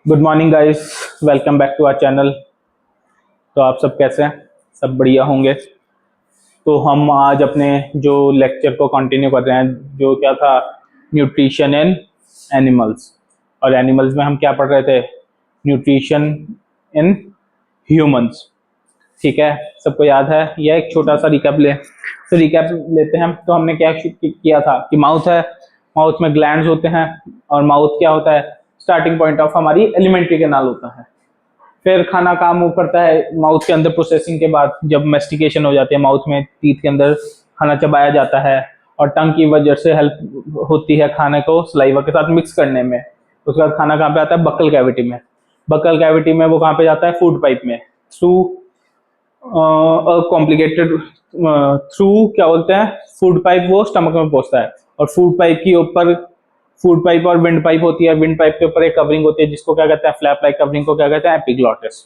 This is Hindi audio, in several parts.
Good morning guys, welcome back to our channel. तो आप सब कैसे हैं? सब बढ़िया होंगे। तो हम आज अपने जो लेक्चर को कंटिन्यू कर रहे हैं, जो क्या था, न्यूट्रिशन इन एनिमल्स। और एनिमल्स में हम क्या पढ़ रहे थे? Nutrition in humans. ठीक है, सबको याद है? यह एक छोटा सा रिकैप लेते हैं। तो हमने क्या किया था कि माउथ है, माउथ में ग्लैंड्स होते हैं, और माउथ क्या होता है? स्टार्टिंग पॉइंट ऑफ हमारी एलिमेंट्री कैनाल होता है। फिर खाना का मूव करता है माउथ के अंदर, प्रोसेसिंग के बाद जब मेस्टिकेशन हो जाती है, माउथ में टीथ के अंदर खाना चबाया जाता है, और टंग की वजह से हेल्प होती है खाने को सलाइवा के साथ मिक्स करने में। उसके बाद खाना कहाँ पे आता है? बक्कल कैविटी में। बक्कल कैविटी में वो कहाँ पे जाता है? फूड पाइप में। थ्रू कॉम्प्लिकेटेड थ्रू क्या बोलते हैं, फूड पाइप वो स्टमक में पहुंचता है। और फूड पाइप के ऊपर फूड पाइप और विंड पाइप होती है। विंड पाइप के ऊपर एक कवरिंग होती है जिसको क्या कहते हैं? फ्लैप लाइक कवरिंग को क्या कहते हैं? एपिग्लॉटिस।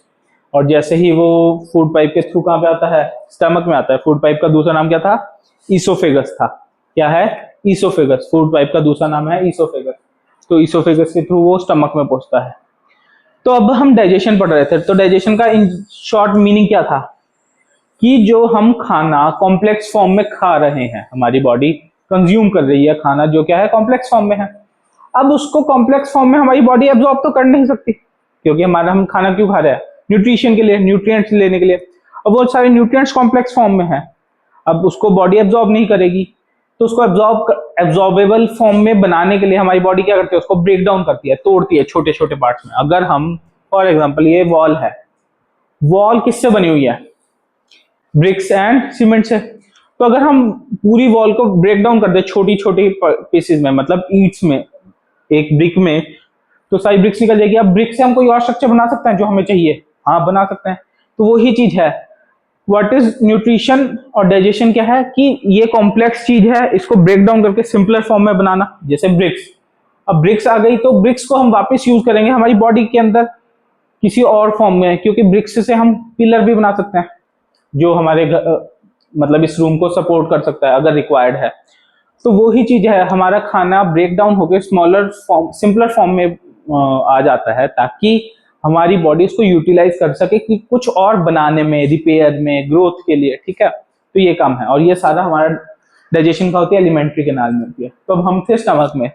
और जैसे ही वो फूड पाइप के थ्रू कहाँ पे आता है? स्टमक में आता है। फूड पाइप का दूसरा नाम क्या था? ईसोफेगस था। क्या है? ईसोफेगस। फूड पाइप का दूसरा नाम है ईसोफेगस। तो ईसोफेगस के थ्रू वो स्टमक में पहुंचता है। तो अब हम डाइजेशन पढ़ रहे थे। तो डाइजेशन का इन शॉर्ट मीनिंग क्या था? कि जो हम खाना कॉम्प्लेक्स फॉर्म में खा रहे हैं, हमारी बॉडी कंज्यूम कर रही है खाना जो क्या है? कॉम्प्लेक्स फॉर्म में है। अब उसको कॉम्प्लेक्स फॉर्म में हमारी बॉडी एब्जॉर्ब तो कर नहीं सकती, क्योंकि हमारा हम खाना क्यों खा रहे हैं? न्यूट्रिशन के लिए, न्यूट्रिएंट्स लेने के लिए। अब वो सारे न्यूट्रिएंट्स कॉम्प्लेक्स फॉर्म में है, अब उसको बॉडी एब्जॉर्ब नहीं करेगी। तो उसको एब्जॉर्बेबल फॉर्म में बनाने के लिए हमारी बॉडी क्या करती है? उसको ब्रेक डाउन करती है, तोड़ती है छोटे छोटे पार्ट्स में। अगर हम, फॉर एग्जाम्पल, ये वॉल है, वॉल किससे बनी हुई है? ब्रिक्स एंड सीमेंट से। तो अगर हम पूरी वॉल को ब्रेक डाउन कर दे छोटी छोटी पीसेस में, मतलब ईंट्स में, एक ब्रिक में, तो सारी ब्रिक्स निकल जाएगी। अब ब्रिक से हम कोई और स्ट्रक्चर बना सकते हैं जो हमें चाहिए? हाँ, बना सकते हैं। तो वही चीज है। व्हाट इज न्यूट्रिशन और डाइजेशन क्या है? कि ये कॉम्प्लेक्स चीज है, इसको ब्रेक डाउन करके सिंपलर फॉर्म में बनाना, जैसे ब्रिक्स। अब ब्रिक्स आ गई तो ब्रिक्स को हम वापस यूज करेंगे हमारी बॉडी के अंदर किसी और फॉर्म में, क्योंकि ब्रिक्स से हम पिलर भी बना सकते हैं जो हमारे मतलब इस रूम को सपोर्ट कर सकता है अगर रिक्वायर्ड है। तो वो ही चीज है, हमारा खाना ब्रेक डाउन होकर स्मॉलर फॉर्म, सिंपलर फॉर्म में आ जाता है, ताकि हमारी बॉडी इसको यूटिलाइज कर सके कि कुछ और बनाने में, रिपेयर में, ग्रोथ के लिए। ठीक है, तो ये काम है। और ये सारा हमारा डाइजेशन का होती है, एलिमेंट्री कैनाल में होती है। तो अब हम थे स्टमक में।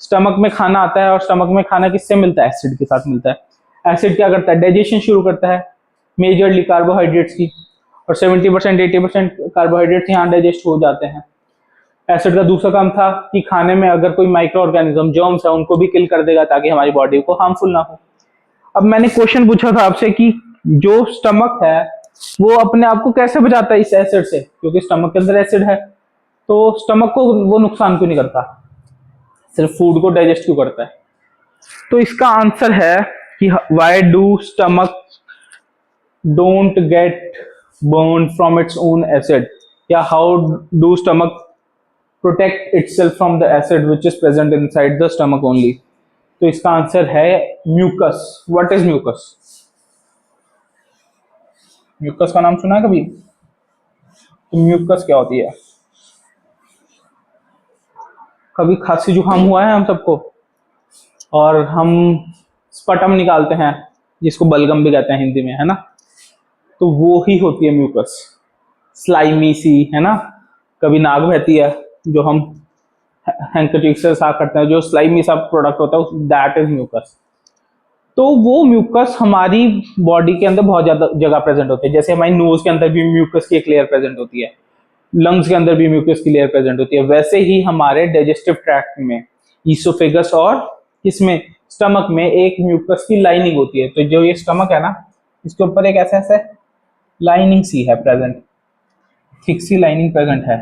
स्टमक में खाना आता है, और स्टमक में खाना किससे मिलता है? एसिड के साथ मिलता है। एसिड क्या करता है? डाइजेशन शुरू करता है, मेजरली कार्बोहाइड्रेट्स की। और 70% 80% कार्बोहाइड्रेट्स यहाँ डाइजेस्ट हो जाते हैं। एसिड का दूसरा काम था कि खाने में अगर कोई माइक्रो ऑर्गेनिज्म, जर्म्स है, उनको भी किल कर देगा ताकि हमारी बॉडी को हार्मफुल ना हो। अब मैंने क्वेश्चन पूछा था आपसे कि जो स्टमक है वो अपने आप को कैसे बचाता है इस एसिड से, क्योंकि स्टमक के अंदर एसिड है। तो स्टमक को वो नुकसान क्यों नहीं करता, सिर्फ फूड को डाइजेस्ट क्यों करता है? तो इसका आंसर है कि why do stomach don't get burned from its own acid, या how do stomach protect itself from the acid which is present inside the stomach only? तो इसका आंसर है mucus. What is mucus? Mucus का नाम सुना है कभी? तो म्यूकस क्या होती है? कभी खांसी जुकाम हुआ है हम सबको, और हम स्पटम निकालते हैं, जिसको बलगम भी कहते हैं हिंदी में, है ना? तो वो ही होती है म्यूकस, स्लाइमी सी, है ना? कभी नाक बहती है, जो हम हैंकरचीफ से साफ करते हैं, जो स्लाइमी सा प्रोडक्ट होता है, दैट इज म्यूकस। तो वो म्यूकस हमारी बॉडी के अंदर बहुत ज्यादा जगह प्रेजेंट होती है। जैसे हमारी नोज के अंदर भी म्यूकस की एक लेयर प्रेजेंट होती है, लंग्स के अंदर भी म्यूकस की लेयर प्रेजेंट होती है, वैसे ही हमारे डाइजेस्टिव ट्रैक्ट में, ईसोफेगस और इसमें स्टमक में एक म्यूकस की लाइनिंग होती है। तो जो ये स्टमक है ना, इसके ऊपर एक ऐसा ऐसा लाइनिंग सी है प्रेजेंट, थिक सी लाइनिंग प्रेजेंट है।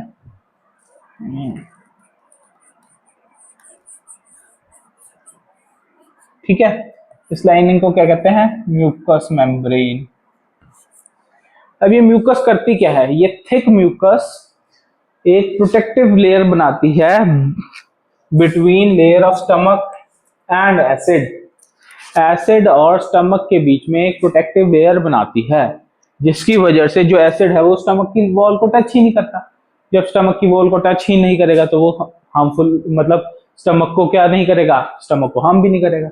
ठीक है, इस लाइनिंग को क्या कहते हैं? Mucus membrane. अब ये म्यूकस करती क्या है? ये थिक म्यूकस एक प्रोटेक्टिव लेयर बनाती है between layer of stomach and acid. Acid और स्टमक के बीच में एक प्रोटेक्टिव लेयर बनाती है, जिसकी वजह से जो एसिड है वो स्टमक की वॉल को टच ही नहीं करता। जब स्टमक की वॉल को टच ही नहीं करेगा तो वो हार्मफुल, मतलब स्टमक को क्या नहीं करेगा? स्टमक को हार्म भी नहीं करेगा।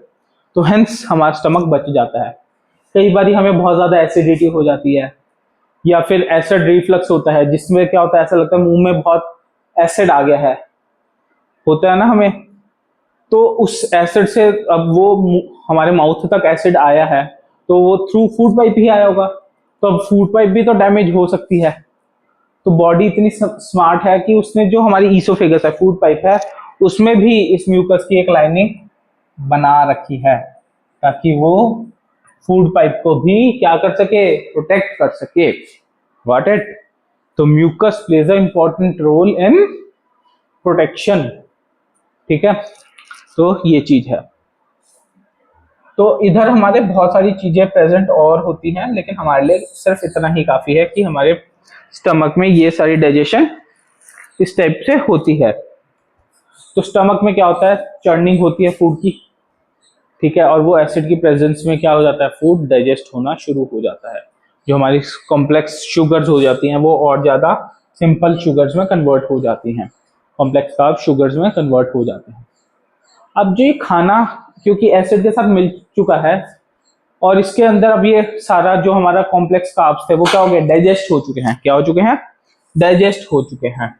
तो हेंस हमारा स्टमक बच जाता है। कई बार हमें बहुत ज्यादा एसिडिटी हो जाती है या फिर एसिड रिफ्लक्स होता है, जिसमें क्या होता है, ऐसा लगता है मुंह में बहुत एसिड आ गया है, होता है ना हमें। तो उस एसिड से अब वो हमारे माउथ तक एसिड आया है, तो वो थ्रू फूड पाइप ही आया होगा, तो अब फूड पाइप भी तो डैमेज हो सकती है। तो बॉडी इतनी स्मार्ट है कि उसने जो हमारी ईसोफेगस है, फूड पाइप है, उसमें भी इस म्यूकस की एक लाइनिंग बना रखी है, ताकि वो फूड पाइप को भी क्या कर सके, प्रोटेक्ट कर सके। व्हाट इट, तो mucus plays a important role in protection. ठीक है, तो ये चीज है। तो इधर हमारे बहुत सारी चीजें प्रेजेंट और होती हैं, लेकिन हमारे लिए सिर्फ इतना ही काफी है कि हमारे स्टमक में ये सारी डाइजेशन इस टाइप से होती है। तो स्टमक में क्या होता है, चर्निंग होती है फूड की, ठीक है, और वो एसिड की प्रेजेंस में क्या हो जाता है, फूड डाइजेस्ट होना शुरू हो जाता है। जो हमारी कॉम्प्लेक्स शुगर्स हो जाती हैं वो और ज्यादा सिंपल शुगर्स में कन्वर्ट हो जाती हैं, कॉम्प्लेक्स कार्ब शुगर्स में कन्वर्ट हो जाते हैं। अब जो ये खाना क्योंकि एसिड के साथ मिल चुका है, और इसके अंदर अब ये सारा जो हमारा कॉम्प्लेक्स कार्ब्स थे वो क्या हो गए, डाइजेस्ट हो चुके हैं। क्या हो चुके हैं, डाइजेस्ट हो चुके हैं।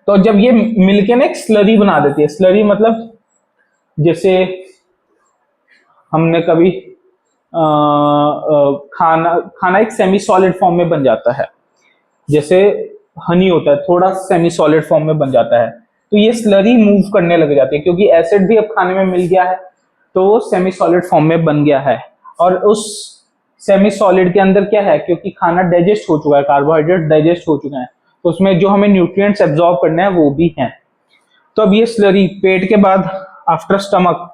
तो जब ये मिलके ना एक स्लरी बना देती है, स्लरी मतलब जैसे हमने कभी खाना खाना एक सेमी सॉलिड फॉर्म में बन जाता है, जैसे हनी होता है, थोड़ा सेमी सॉलिड फॉर्म में बन जाता है, तो ये स्लरी मूव करने लग जाती है, क्योंकि एसिड भी अब खाने में मिल गया है, तो वो सेमी सॉलिड फॉर्म में बन गया है। और उस सेमी सॉलिड के अंदर क्या है, क्योंकि खाना डाइजेस्ट हो चुका है, कार्बोहाइड्रेट डाइजेस्ट हो चुके हैं, तो उसमें जो हमें न्यूट्रिएंट्स एब्जॉर्ब करने हैं वो भी हैं। तो अब ये स्लरी पेट के बाद आफ्टर स्टमक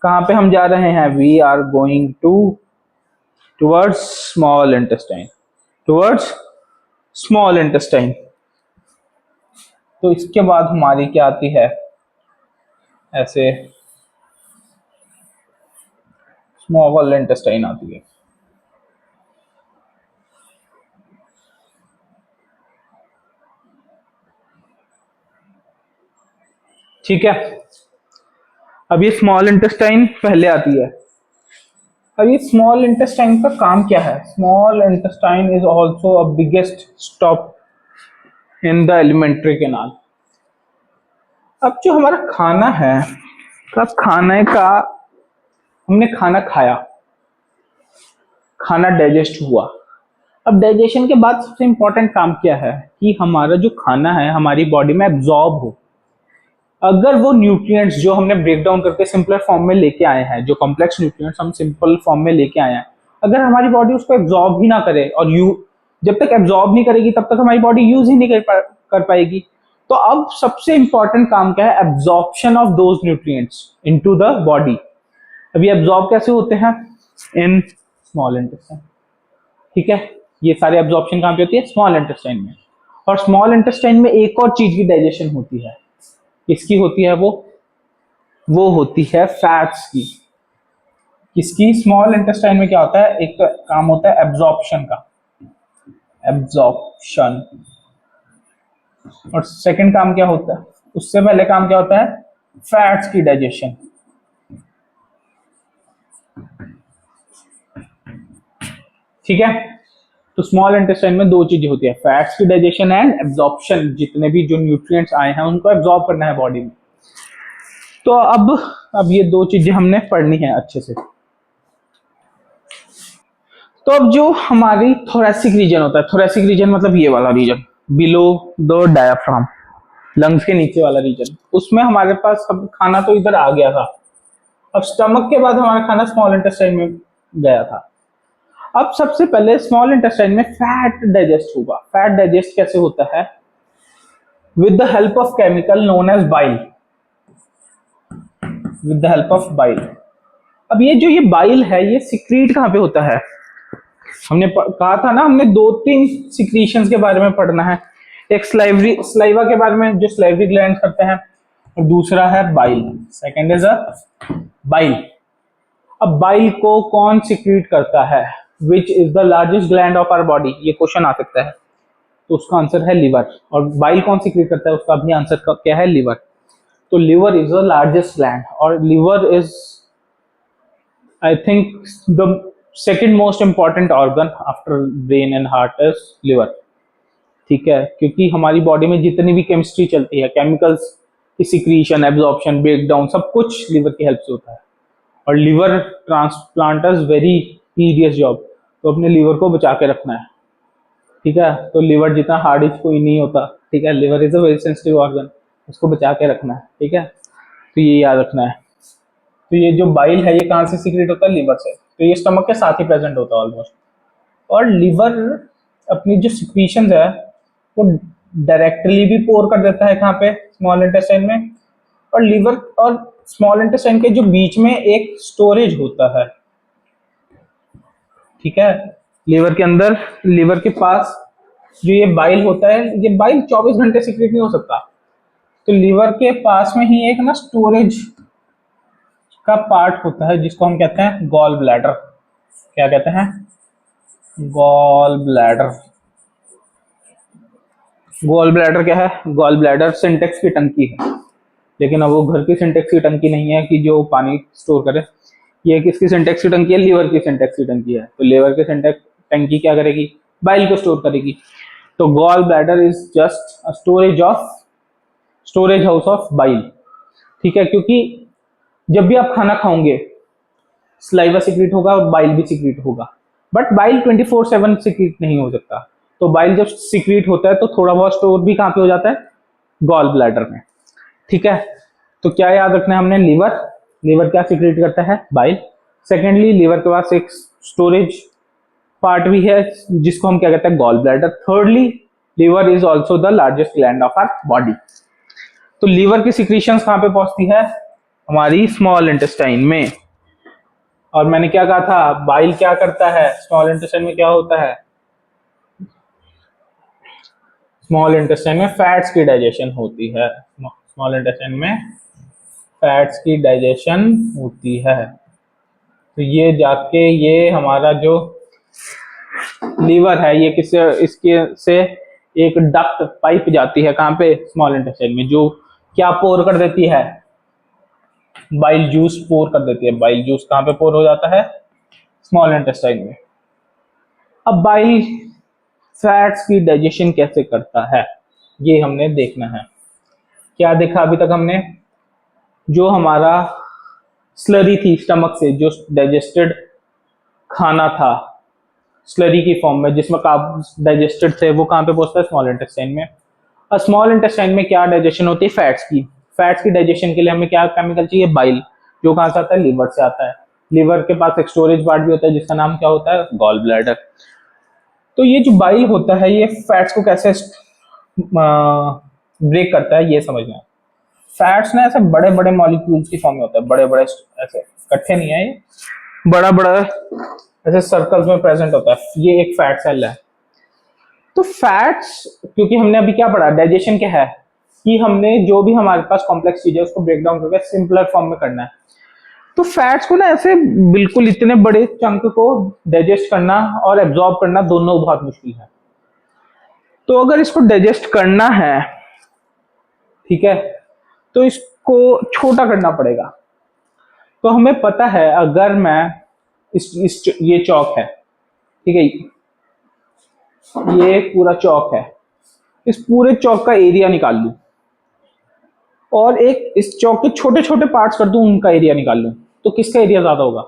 कहाँ पे हम जा रहे हैं, we are going towards small intestine, towards small intestine. तो इसके बाद हमारी क्या आती है, ऐसे स्मॉल इंटेस्टाइन आती है। ठीक है, अब ये स्मॉल इंटेस्टाइन पहले आती है। अब ये स्मॉल इंटेस्टाइन का काम क्या है, small intestine is also a biggest stop in the alimentary canal. अब जो हमारा खाना है, अब खाने का, हमने खाना खाया, खाना डाइजेस्ट हुआ। अब डाइजेशन के बाद सबसे इंपॉर्टेंट काम क्या है कि हमारा जो खाना है हमारी बॉडी में एब्जॉर्ब हो। अगर वो न्यूट्रिएंट्स जो हमने ब्रेक डाउन करके सिंपलर फॉर्म में लेके आए हैं, जो कॉम्प्लेक्स न्यूट्रिएंट्स हम सिंपल फॉर्म में लेके आए हैं, अगर हमारी बॉडी उसको एब्जॉर्ब ही ना करे, और जब तक एब्जॉर्ब नहीं करेगी तब तक हमारी बॉडी यूज ही नहीं कर पाएगी। तो अब सबसे इंपॉर्टेंट काम क्या है, absorption of those nutrients into the body. अब ये एब्जॉर्ब कैसे होते हैं, इन स्मॉल इंटेस्टाइन। ठीक है, ये सारे एब्जॉर्प्शन कहाँ पे होती है, स्मॉल इंटेस्टाइन में। और स्मॉल इंटेस्टाइन में एक और चीज की डाइजेशन होती है, किसकी होती है, वो होती है फैट्स की। किसकी, स्मॉल इंटेस्टाइन में क्या होता है, एक तो काम होता है एब्जॉर्प्शन का, एब्जॉर्प्शन, और सेकंड काम क्या होता है, उससे पहले काम क्या होता है, फैट्स की डाइजेशन। ठीक है, तो स्मॉल इंटेस्टाइन में दो चीजें होती है, फैट्स की डाइजेशन एंड एब्जॉर्प्शन, जितने भी जो न्यूट्रिएंट्स आए हैं उनको एब्जॉर्ब करना है बॉडी में। तो अब ये दो चीजें हमने पढ़नी है अच्छे से। तो अब जो हमारी थोरेसिक रीजन होता है, थोरेसिक रीजन मतलब ये वाला region below the diaphragm, lungs के नीचे वाला रीजन, उसमें हमारे पास अब खाना तो इधर आ गया था। अब स्टमक के बाद हमारा खाना स्मॉल इंटेस्टाइन में गया था। अब सबसे पहले स्मॉल इंटेस्टाइन में फैट डाइजेस्ट होगा। फैट डाइजेस्ट कैसे होता है, with the help of chemical known as bile, with the help of bile. अब ये बाइल है ये सिक्रीट कहाँ पे होता है, हमने कहा था ना, हमने दो तीन सिक्रीशंस के बारे में पढ़ना है। एक स्लाइवा के बारे में, जो स्लाइवरी ग्लैंड करते हैं, और दूसरा है bile, second is a bile. अब बाइल को कौन सिक्रीट करता है, which is the largest gland of our body, ये क्वेश्चन आ सकता है, तो उसका आंसर है लिवर। और बाइल कौन सिक्रीट करता है, उसका भी आंसर क्या है, लिवर। तो liver is the largest gland, और liver is I think the second most important organ after brain and heart is liver. ठीक है, क्योंकि हमारी बॉडी में जितनी भी केमिस्ट्री चलती है, केमिकल्स की सिक्रीशन, एब्जॉर्प्शन, ब्रेक डाउन, सब कुछ लिवर की हेल्प से होता है। और लिवर ट्रांसप्लांटर्स वेरी टीडियस जॉब, तो अपने लिवर को बचा के रखना है। ठीक है, तो लिवर जितना हार्ड इज कोई नहीं होता। ठीक है, liver is a very sensitive organ, उसको बचा के रखना है। ठीक है, तो ये याद रखना है। तो ये जो बाइल है ये कहाँ से सीक्रेट होता है? लिवर से। तो ये स्टमक के साथ ही प्रेजेंट होता है ऑलमोस्ट। और लिवर अपनी जो सिक्रीशंस है वो डायरेक्टली भी पोर कर देता है कहाँ पे? स्मॉल इंटेस्टाइन में। और लिवर और स्मॉल इंटेस्टाइन के जो बीच में एक स्टोरेज होता है। ठीक है, लिवर के अंदर, लिवर के पास जो ये बाइल होता है, ये बाइल 24 घंटे सीक्रेट नहीं हो सकता। तो लिवर के पास में ही एक ना स्टोरेज का पार्ट होता है जिसको हम कहते हैं गॉल ब्लैडर। क्या कहते हैं? Gall bladder. गॉल ब्लैडर क्या है? गॉल ब्लैडर सिंटेक्स की टंकी है, लेकिन अब वो घर की सिंटेक्स की टंकी नहीं है कि जो पानी स्टोर करे। ये किसकी सिंटेक्स की टंकी है? लीवर की सिंटेक्स की टंकी है। तो लीवर की सिंटेक्स टंकी क्या करेगी? बाइल को स्टोर करेगी। तो gall bladder is just a storage house of bile. ठीक है, क्योंकि जब भी आप खाना खाओगे सलाइवा सीक्रेट होगा और बाइल भी सीक्रेट होगा, बट बाइल 24/7 सीक्रेट नहीं हो सकता। तो बाइल जब सीक्रेट होता है तो थोड़ा बहुत स्टोर भी कहाँ पे हो जाता है? गॉल ब्लैडर में। ठीक है, तो क्या याद रखना है हमने? लिवर, लिवर क्या सीक्रेट करता है? बाइल। सेकेंडली, लिवर के पास एक स्टोरेज पार्ट भी है जिसको हम क्या कहते हैं? Gall bladder. Thirdly, liver is also the largest gland of our body. तो लिवर की सिक्रीशंस कहाँ पे पहुंचती है? हमारी स्मॉल इंटेस्टाइन में। और मैंने क्या कहा था? बाइल क्या करता है? स्मॉल इंटेस्टाइन में क्या होता है? स्मॉल इंटेस्टाइन में फैट्स की डाइजेशन होती है। स्मॉल इंटेस्टाइन में फैट्स की डाइजेशन होती है। तो ये जाके ये हमारा जो लीवर है ये किससे, इसके से एक डक्ट पाइप जाती है कहाँ पे? स्मॉल इंटेस्टाइन में, जो क्या पोर कर देती है? बाइल जूस पोर कर देती है। बाइल जूस कहाँ पे पोर हो जाता है? स्मॉल इंटेस्टाइन में। अब बाइल फैट्स की डाइजेशन कैसे करता है ये हमने देखना है। क्या देखा अभी तक हमने? जो हमारा स्लरी थी स्टमक से, जो डाइजेस्टेड खाना था स्लरी की फॉर्म में जिसमें कार्ब्स डाइजेस्टेड थे, वो कहाँ पे पहुंचता है? स्मॉल इंटेस्टाइन में। और स्मॉल इंटेस्टाइन में क्या डाइजेशन होती है? फैट्स की। फैट्स की डाइजेशन के लिए हमें क्या केमिकल चाहिए? बाइल, जो कहाँ से आता है? लिवर से आता है। लिवर के पास एक स्टोरेज पार्ट भी होता है जिसका नाम क्या होता है? Gall bladder. तो ये जो बाइल होता है ये फैट्स को कैसे ब्रेक करता है ये समझना है। फैट्स ना ऐसे बड़े बड़े मॉलिक्यूल्स की फॉर्म में होता है, बड़े बड़े ऐसे इकट्ठे नहीं है, ये बड़ा बड़ा ऐसे सर्कल्स में प्रेजेंट होता है। ये एक फैट सेल है। तो फैट्स, क्योंकि हमने अभी क्या पढ़ा? डाइजेशन क्या है कि हमने जो भी हमारे पास कॉम्प्लेक्स चीज है उसको ब्रेक डाउन करके सिंपलर फॉर्म में करना है। तो फैट्स को ना ऐसे बिल्कुल इतने बड़े चंक को डाइजेस्ट करना और एब्जॉर्ब करना दोनों बहुत मुश्किल है। तो अगर इसको डाइजेस्ट करना है, ठीक है, तो इसको छोटा करना पड़ेगा। तो हमें पता है अगर मैं इस ये चौक है, ठीक है, ये पूरा चौक है, इस पूरे चौक का एरिया निकाल लूं और एक इस चौक के छोटे छोटे पार्ट्स कर दूं, उनका एरिया निकाल लूं, तो किसका एरिया ज्यादा होगा?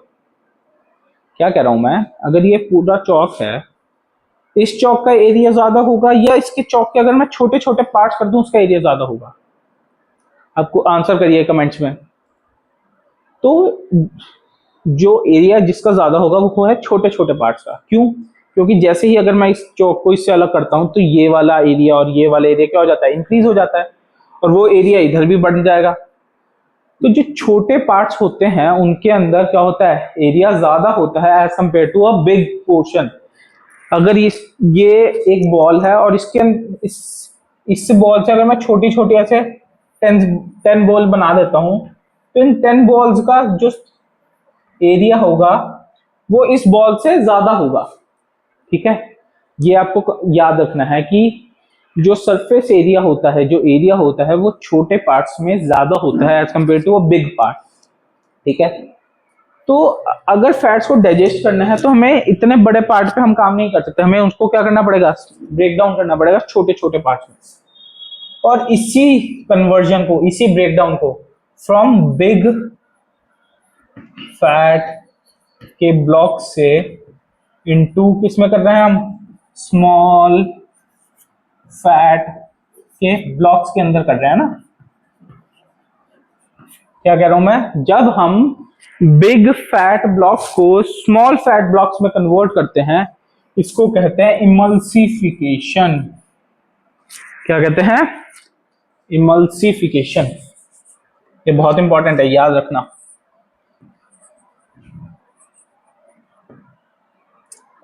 क्या कह रहा हूं मैं? अगर ये पूरा चौक है, इस चौक का एरिया ज्यादा होगा या इसके चौक के अगर मैं छोटे छोटे पार्ट्स कर दूं उसका एरिया ज्यादा होगा? आपको आंसर करिए कमेंट्स में। तो जो एरिया जिसका ज्यादा होगा वो है छोटे छोटे पार्ट्स का। क्यों? क्योंकि जैसे ही अगर मैं इस चौक को इससे अलग करता हूं तो ये वाला एरिया और ये वाला एरिया क्या हो जाता है? इंक्रीज हो जाता है, और वो एरिया इधर भी बढ़ जाएगा। तो जो छोटे पार्ट्स होते हैं उनके अंदर क्या होता है? एरिया ज्यादा होता है as compare to a big portion. अगर ये एक बॉल है और इस बॉल से अगर मैं छोटी छोटी ऐसे 10 बॉल बना देता हूं, तो इन 10 बॉल्स का जो एरिया होगा वो इस बॉल से ज्यादा होगा। ठीक है, ये आपको याद रखना है कि जो सरफेस एरिया होता है, जो एरिया होता है वो छोटे पार्ट्स में ज्यादा होता है as compare to a big part. ठीक है, तो अगर फैट्स को डाइजेस्ट करना है तो हमें इतने बड़े पार्ट पे हम काम नहीं कर सकते, हमें उसको क्या करना पड़ेगा, ब्रेक डाउन करना पड़ेगा छोटे छोटे पार्ट्स में। और इसी कन्वर्जन को, इसी ब्रेकडाउन को फ्रॉम बिग फैट के ब्लॉक से इनटू किस में कर रहे हैं हम, स्मॉल फैट के ब्लॉक्स के अंदर कर रहे हैं ना। क्या कह रहा हूं मैं, जब हम बिग फैट ब्लॉक्स को स्मॉल फैट ब्लॉक्स में कन्वर्ट करते हैं, इसको कहते हैं इमल्सिफिकेशन। क्या कहते हैं, इमल्सिफिकेशन। ये बहुत इंपॉर्टेंट है, याद रखना।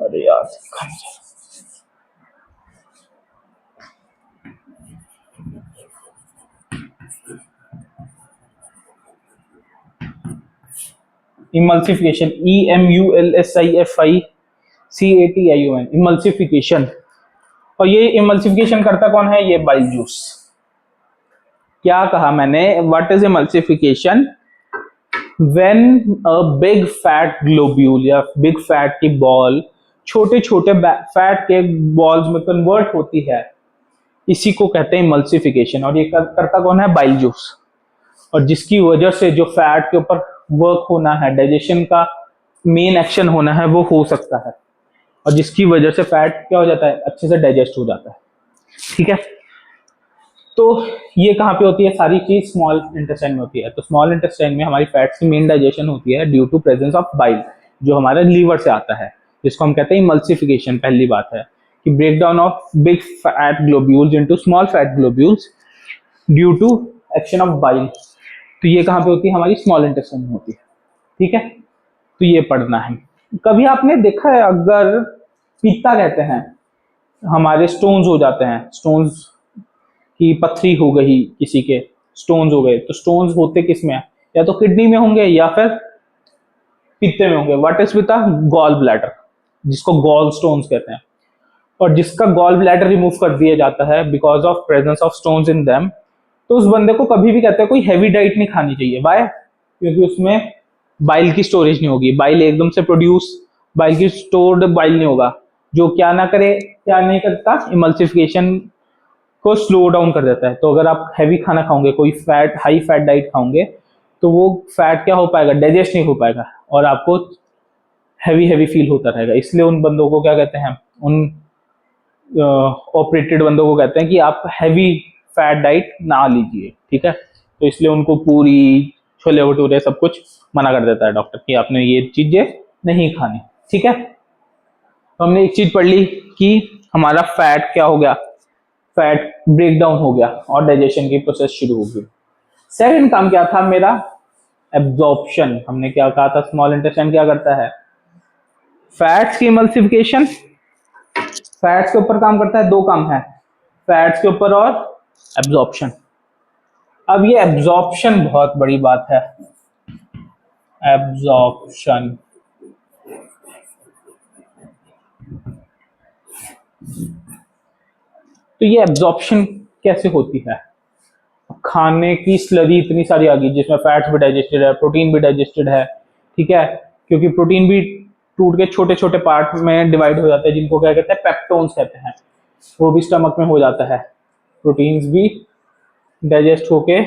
अरे यार, इमल्सिफिकेशन, EMULSIFICATION, इमल्सिफिकेशन। और ये इमल्सिफिकेशन करता कौन है, ये बाइल जूस। क्या कहा मैंने, what is emulsification, when a big fat globule या बिग फैट की बॉल छोटे छोटे फैट के बॉल्स में कन्वर्ट होती है, इसी को कहते हैं इमल्सिफिकेशन। और ये करता कौन है, बाइल जूस। और जिसकी वजह से जो फैट के ऊपर वर्क होना है, डाइजेशन का मेन एक्शन होना है, वो हो सकता है। और जिसकी वजह से फैट क्या हो जाता है, अच्छे से डाइजेस्ट हो जाता है। ठीक है, तो ये कहाँ पे होती है, सारी चीज स्मॉल इंटेस्टाइन में होती है। तो स्मॉल इंटेस्टाइन में हमारी फैट्स की मेन डाइजेशन होती है due to presence of bile, जो हमारे लीवर से आता है, जिसको हम कहते हैं इमल्सिफिकेशन। पहली बात है कि break down of big fat globules into small fat globules due to action of bile. तो ये कहाँ पे होती है, हमारी स्मॉल इंटेस्टाइन में होती है। ठीक है, तो ये पढ़ना है। कभी आपने देखा है, अगर पित्ता कहते हैं, हमारे स्टोन्स हो जाते हैं, स्टोन्स की पथरी हो गई किसी के, स्टोन्स हो गए, तो स्टोन्स होते किस में है, या तो किडनी में होंगे या फिर पित्ते में होंगे। व्हाट इज पित्ता, गॉल ब्लैडर, जिसको गॉल स्टोन्स कहते हैं। और जिसका गॉल ब्लैडर रिमूव कर दिया जाता है because of presence of stones in them, तो उस बंदे को कभी भी कहते हैं कोई हैवी डाइट नहीं खानी चाहिए। वाई, क्योंकि उसमें बाइल की स्टोरेज नहीं होगी, बाइल एकदम से प्रोड्यूस, बाइल की स्टोर्ड बाइल नहीं होगा, जो क्या ना करे, क्या नहीं करता, इमल्सिफिकेशन को स्लो डाउन कर देता है। तो अगर आप हैवी खाना खाओगे, कोई फैट, हाई फैट डाइट खाओगे, तो वो फैट क्या हो पाएगा, डाइजेस्ट नहीं हो पाएगा, और आपको हैवी हैवी फील होता रहेगा। इसलिए उन बंदों को क्या कहते हैं, उन ऑपरेटेड बंदों को कहते हैं कि आप हैवी फैट डाइट ना लीजिए। ठीक है, तो इसलिए उनको पूरी छोले भटूरे सब कुछ मना कर देता है डॉक्टर कि आपने ये चीजें नहीं खानी। ठीक है, तो हमने एक चीज पढ़ ली कि हमारा फैट क्या हो गया, फैट ब्रेक डाउन हो गया और डाइजेशन की प्रोसेस शुरू हो गई। सेकंड काम क्या था मेरा, एब्जॉर्प्शन। हमने क्या कहा था, स्मॉल इंटेस्टाइन क्या करता है, फैट्स की इमल्सिफिकेशन, फैट्स के ऊपर काम करता है, दो काम है, फैट्स के ऊपर और एब्जॉर्प्शन। अब ये एब्जॉर्प्शन बहुत बड़ी बात है, एब्जॉर्प्शन। तो ये एब्जॉर्प्शन कैसे होती है, खाने की स्लरी इतनी सारी आ गई जिसमें फैट्स भी डाइजेस्टेड है, प्रोटीन भी डाइजेस्टेड है। ठीक है, क्योंकि प्रोटीन भी टूट के छोटे छोटे पार्ट में डिवाइड हो जाते हैं, जिनको क्या कहते हैं, पेप्टोन्स कहते हैं। वो भी स्टमक में हो जाता है, प्रोटीन्स भी डाइजेस्ट होके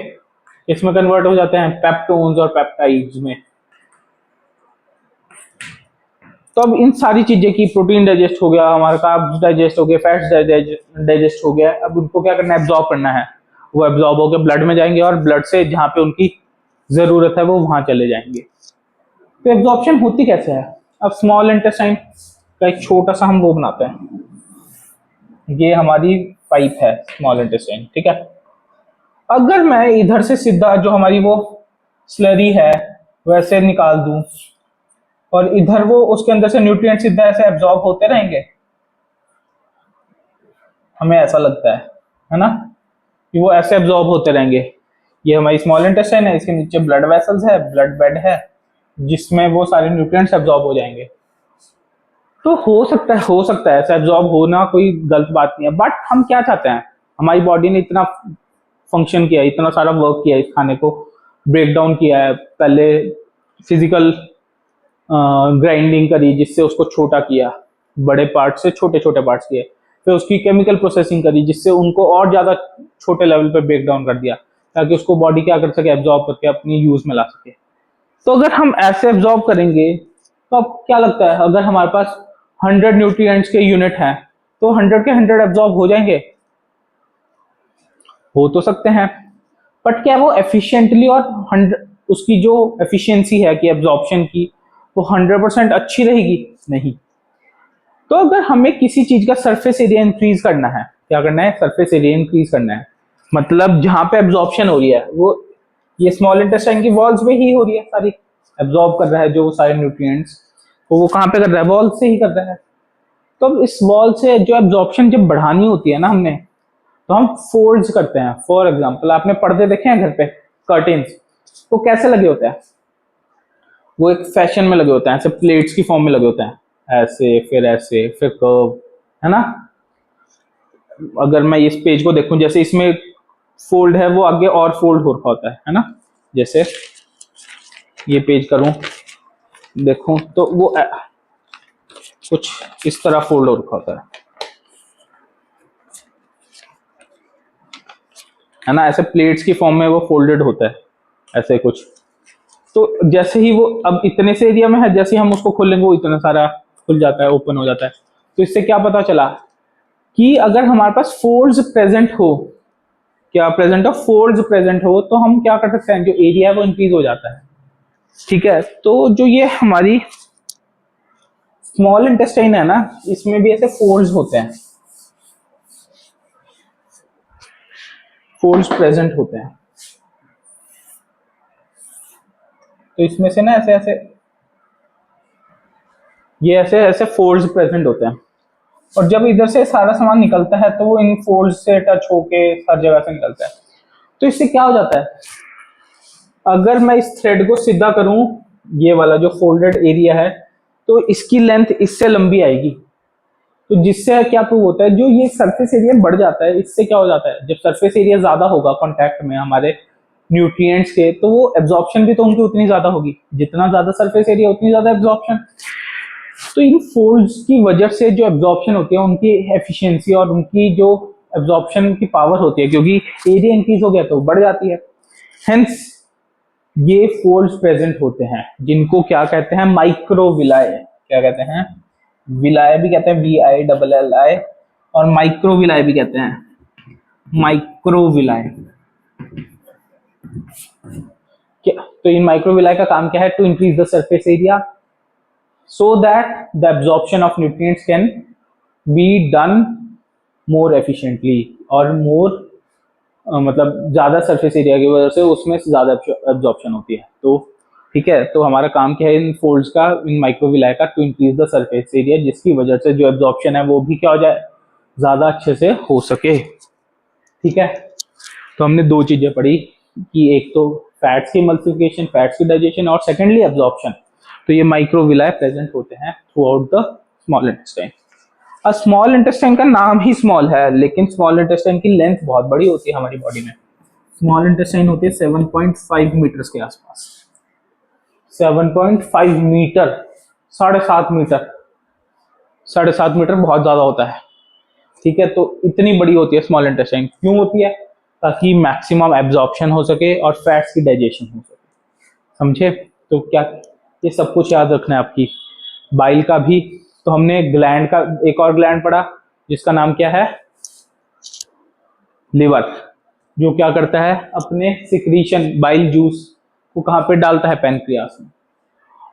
इसमें कन्वर्ट हो जाते हैं, पेप्टोन्स और पेप्टाइड्स में। तो अब इन सारी चीजें की, प्रोटीन डाइजेस्ट हो गया, हमारा कार्ब्स डाइजेस्ट हो गया, फैट्स डाइजेस्ट हो गया, अब उनको क्या करना है, एब्जॉर्ब करना है। वो एब्जॉर्ब होकर ब्लड में जाएंगे और ब्लड से जहां पे उनकी जरूरत है वो वहां चले जाएंगे। तो एब्जॉर्प्शन होती कैसे है, अब स्मॉल इंटेस्टाइन का एक छोटा सा हम वो बनाते हैं, ये हमारी पाइप है स्मॉल इंटेस्टाइन। ठीक है, अगर मैं इधर से सीधा जो हमारी वो स्लरी है वैसे निकाल दूं और इधर वो उसके अंदर से न्यूट्रिएंट सीधा ऐसे एब्जॉर्ब होते रहेंगे, हमें ऐसा लगता है ना, कि वो ऐसे एब्जॉर्ब होते रहेंगे। ये हमारी स्मॉल इंटेस्टाइन है, इसके नीचे ब्लड वेसल्स है, ब्लड बेड है, जिसमें वो सारे न्यूट्रिएंट्स एब्जॉर्ब हो जाएंगे। तो हो सकता है ऐसा एब्जॉर्ब होना कोई गलत बात नहीं है, बट हम क्या चाहते हैं, हमारी बॉडी ने इतना फंक्शन किया है, इतना सारा वर्क किया है, इस खाने को ब्रेक डाउन किया है, पहले फिजिकल ग्राइंडिंग करी जिससे उसको छोटा किया, बड़े पार्ट से छोटे छोटे पार्ट्स किए, फिर उसकी केमिकल प्रोसेसिंग करी जिससे उनको और ज्यादा छोटे लेवल पे ब्रेक डाउन कर दिया ताकि उसको बॉडी क्या कर सके, एब्जॉर्ब करके अपनी यूज में ला सके। तो अगर हम ऐसे एब्जॉर्ब करेंगे तो अब क्या लगता है, अगर हमारे पास 100 न्यूट्रिएंट्स के यूनिट हैं तो 100 के 100 एब्जॉर्ब हो जाएंगे? हो तो सकते हैं, बट क्या वो एफिशिएंटली और 100 उसकी जो एफिशिएंसी है कि एब्जॉर्प्शन की वो 100% अच्छी रहेगी? नहीं। तो अगर हमें किसी चीज का सरफेस एरिया इंक्रीज करना है, क्या करना है, सरफेस एरिया इंक्रीज करना है, मतलब जहां पे एब्जॉर्प्शन हो रही है वो ये स्मॉल इंटेस्टाइन की वॉल्स में ही हो रही है, सारी एब्जॉर्ब कर रहा है जो सारे न्यूट्रिएंट्स, तो वो कहाँ पे कर रहा है, वॉल से ही कर रहा है। तो अब इस वॉल से जो एब्जॉर्प्शन जब बढ़ानी होती है ना हमने, तो हम फोल्ड्स करते हैं। फॉर एग्जाम्पल आपने पर्दे देखे हैं घर पे, कर्टेन्स, वो कैसे लगे होते हैं, वो एक फैशन में लगे होते हैं, ऐसे प्लेट्स की फॉर्म में लगे होते हैं, ऐसे फिर कर्व, है ना। अगर मैं इस पेज को देखूं, जैसे इसमें फोल्ड है वो आगे और फोल्ड हो रखा होता है ना। जैसे ये पेज करूं, देखूं तो वो कुछ इस तरह फोल्ड हो रखा होता है ना, ऐसे प्लेट्स की फॉर्म में वो फोल्डेड होता है, ऐसे कुछ। तो जैसे ही वो अब इतने से एरिया में है, जैसे ही हम उसको खोलेंगे वो इतना सारा खुल जाता है, ओपन हो जाता है। तो इससे क्या पता चला कि अगर हमारे पास फोल्ड्स प्रेजेंट हो, क्या प्रेजेंट हो, फोल्ड्स प्रेजेंट हो, तो हम क्या कर सकते हैं, जो एरिया है वो इंक्रीज हो जाता है। ठीक है, तो जो ये हमारी स्मॉल इंटेस्टाइन है ना, इसमें भी ऐसे फोल्ड्स होते हैं, फोल्ड्स प्रेजेंट होते हैं। तो इसमें से ना ऐसे ऐसे ये ऐसे ऐसे फोल्ड्स प्रेजेंट होते हैं, और जब इधर से सारा सामान निकलता है तो वो इन फोल्ड्स से टच होके हर जगह से निकलता है। तो इससे क्या हो जाता है, अगर मैं इस थ्रेड को सीधा करूं, ये वाला जो फोल्डेड एरिया है, तो इसकी लेंथ इससे लंबी आएगी। तो जिससे क्या प्रूव होता है, जो ये सरफेस एरिया बढ़ जाता है, इससे क्या हो जाता है, जब सरफेस एरिया ज्यादा होगा कांटेक्ट में हमारे न्यूट्रिएंट्स के, तो वो एब्जॉर्प्शन भी तो उनकी उतनी ज्यादा होगी, जितना ज्यादा सरफेस एरिया उतनी ज्यादा एब्जॉर्प्शन। तो इन फोल्ड्स की वजह से जो एब्जॉर्प्शन होती है, उनकी एफिशिएंसी और उनकी जो एब्जॉर्प्शन की पावर होती है, क्योंकि एरिया इंक्रीज हो गया तो बढ़ जाती है। हेंस ये फोल्ड्स प्रेजेंट होते हैं, जिनको क्या कहते हैं, माइक्रोविलाय। क्या कहते हैं, विलाय भी कहते हैं, VILLI, और माइक्रोविलाय भी कहते हैं, माइक्रोविलाय। तो इन माइक्रोविलाय का काम क्या है, to increase the surface area so that the absorption of nutrients can be done more efficiently और more मतलब ज्यादा सरफेस एरिया की वजह से उसमें ज्यादा एब्जॉर्प्शन होती है। तो ठीक है, तो हमारा काम क्या है इन फोल्ड्स का, इन माइक्रोविलाय का, to increase the surface area, जिसकी वजह से जो एब्जॉर्प्शन है वो भी क्या हो जाए, ज्यादा अच्छे से हो सके। ठीक है, तो हमने दो चीजें पढ़ी कि एक तो फैट्स की मल्टीप्लिकेशन, फैट्स की डाइजेशन, और सेकेंडली एब्जॉर्प्शन। तो ये माइक्रोविलाय प्रेजेंट होते हैं through out the small intestine. अब स्मॉल इंटेस्टाइन का नाम ही स्मॉल है, लेकिन स्मॉल इंटेस्टाइन की लेंथ बहुत बड़ी होती है हमारी बॉडी में। स्मॉल इंटेस्टाइन होती है 7.5 मीटर्स के आसपास, 7.5 मीटर, 7.5 मीटर, 7.5 मीटर बहुत ज्यादा होता है। ठीक है, तो इतनी बड़ी होती है स्मॉल इंटेस्टाइन, क्यों होती है, ताकि मैक्सिमम एब्जॉर्प्शन हो सके और फैट्स की डाइजेशन हो सके। समझे, तो क्या ये सब कुछ याद रखना है आपकी। बाइल का भी, तो हमने ग्लैंड का एक और ग्लैंड पढ़ा जिसका नाम क्या है, लिवर, जो क्या करता है, अपने सिक्रीशन बाइल जूस को कहाँ पे डालता है, पैनक्रियास में।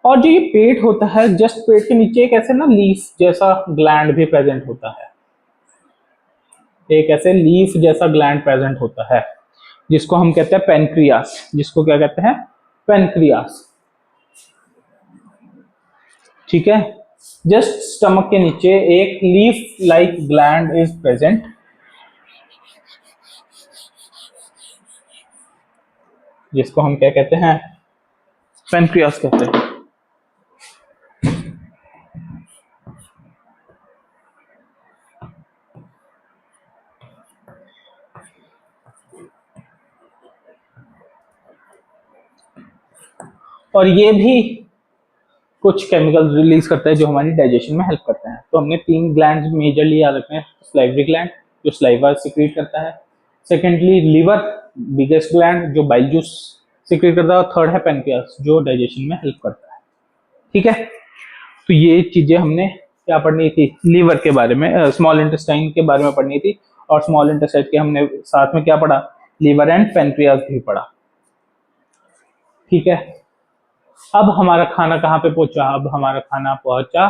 और जो ये पेट होता है, जस्ट पेट के नीचे एक ऐसे ना लीफ जैसा ग्लैंड भी प्रेजेंट होता है, एक ऐसे लीफ जैसा ग्लैंड प्रेजेंट होता है जिसको हम कहते हैं पैनक्रियास, जिसको क्या कहते हैं, पैनक्रियास। ठीक है, जस्ट स्टमक के नीचे एक leaf like gland is present, जिसको हम क्या कहते हैं, पैनक्रियास कहते हैं। और ये भी कुछ केमिकल रिलीज करता है जो हमारी डाइजेशन में हेल्प करते हैं। तो हमने 3 ग्लैंड मेजरली याद रखने हैं। सलाइवरी ग्लैंड जो सलाइवा सिक्रीट करता है, सेकेंडली लिवर बिगेस्ट ग्लैंड जो बाइल जूस सिक्रीट करता है, और थर्ड है पैनक्रियास जो डाइजेशन में हेल्प करता है। ठीक है, तो ये चीजें हमने क्या पढ़नी थी, लीवर के बारे में, स्मॉल इंटेस्टाइन के बारे में पढ़नी थी। और स्मॉल इंटेस्टाइन के हमने साथ में क्या पढ़ा, लीवर एंड पैनक्रियास भी पढ़ा। ठीक है, अब हमारा खाना कहाँ पे पहुंचा, अब हमारा खाना पहुंचा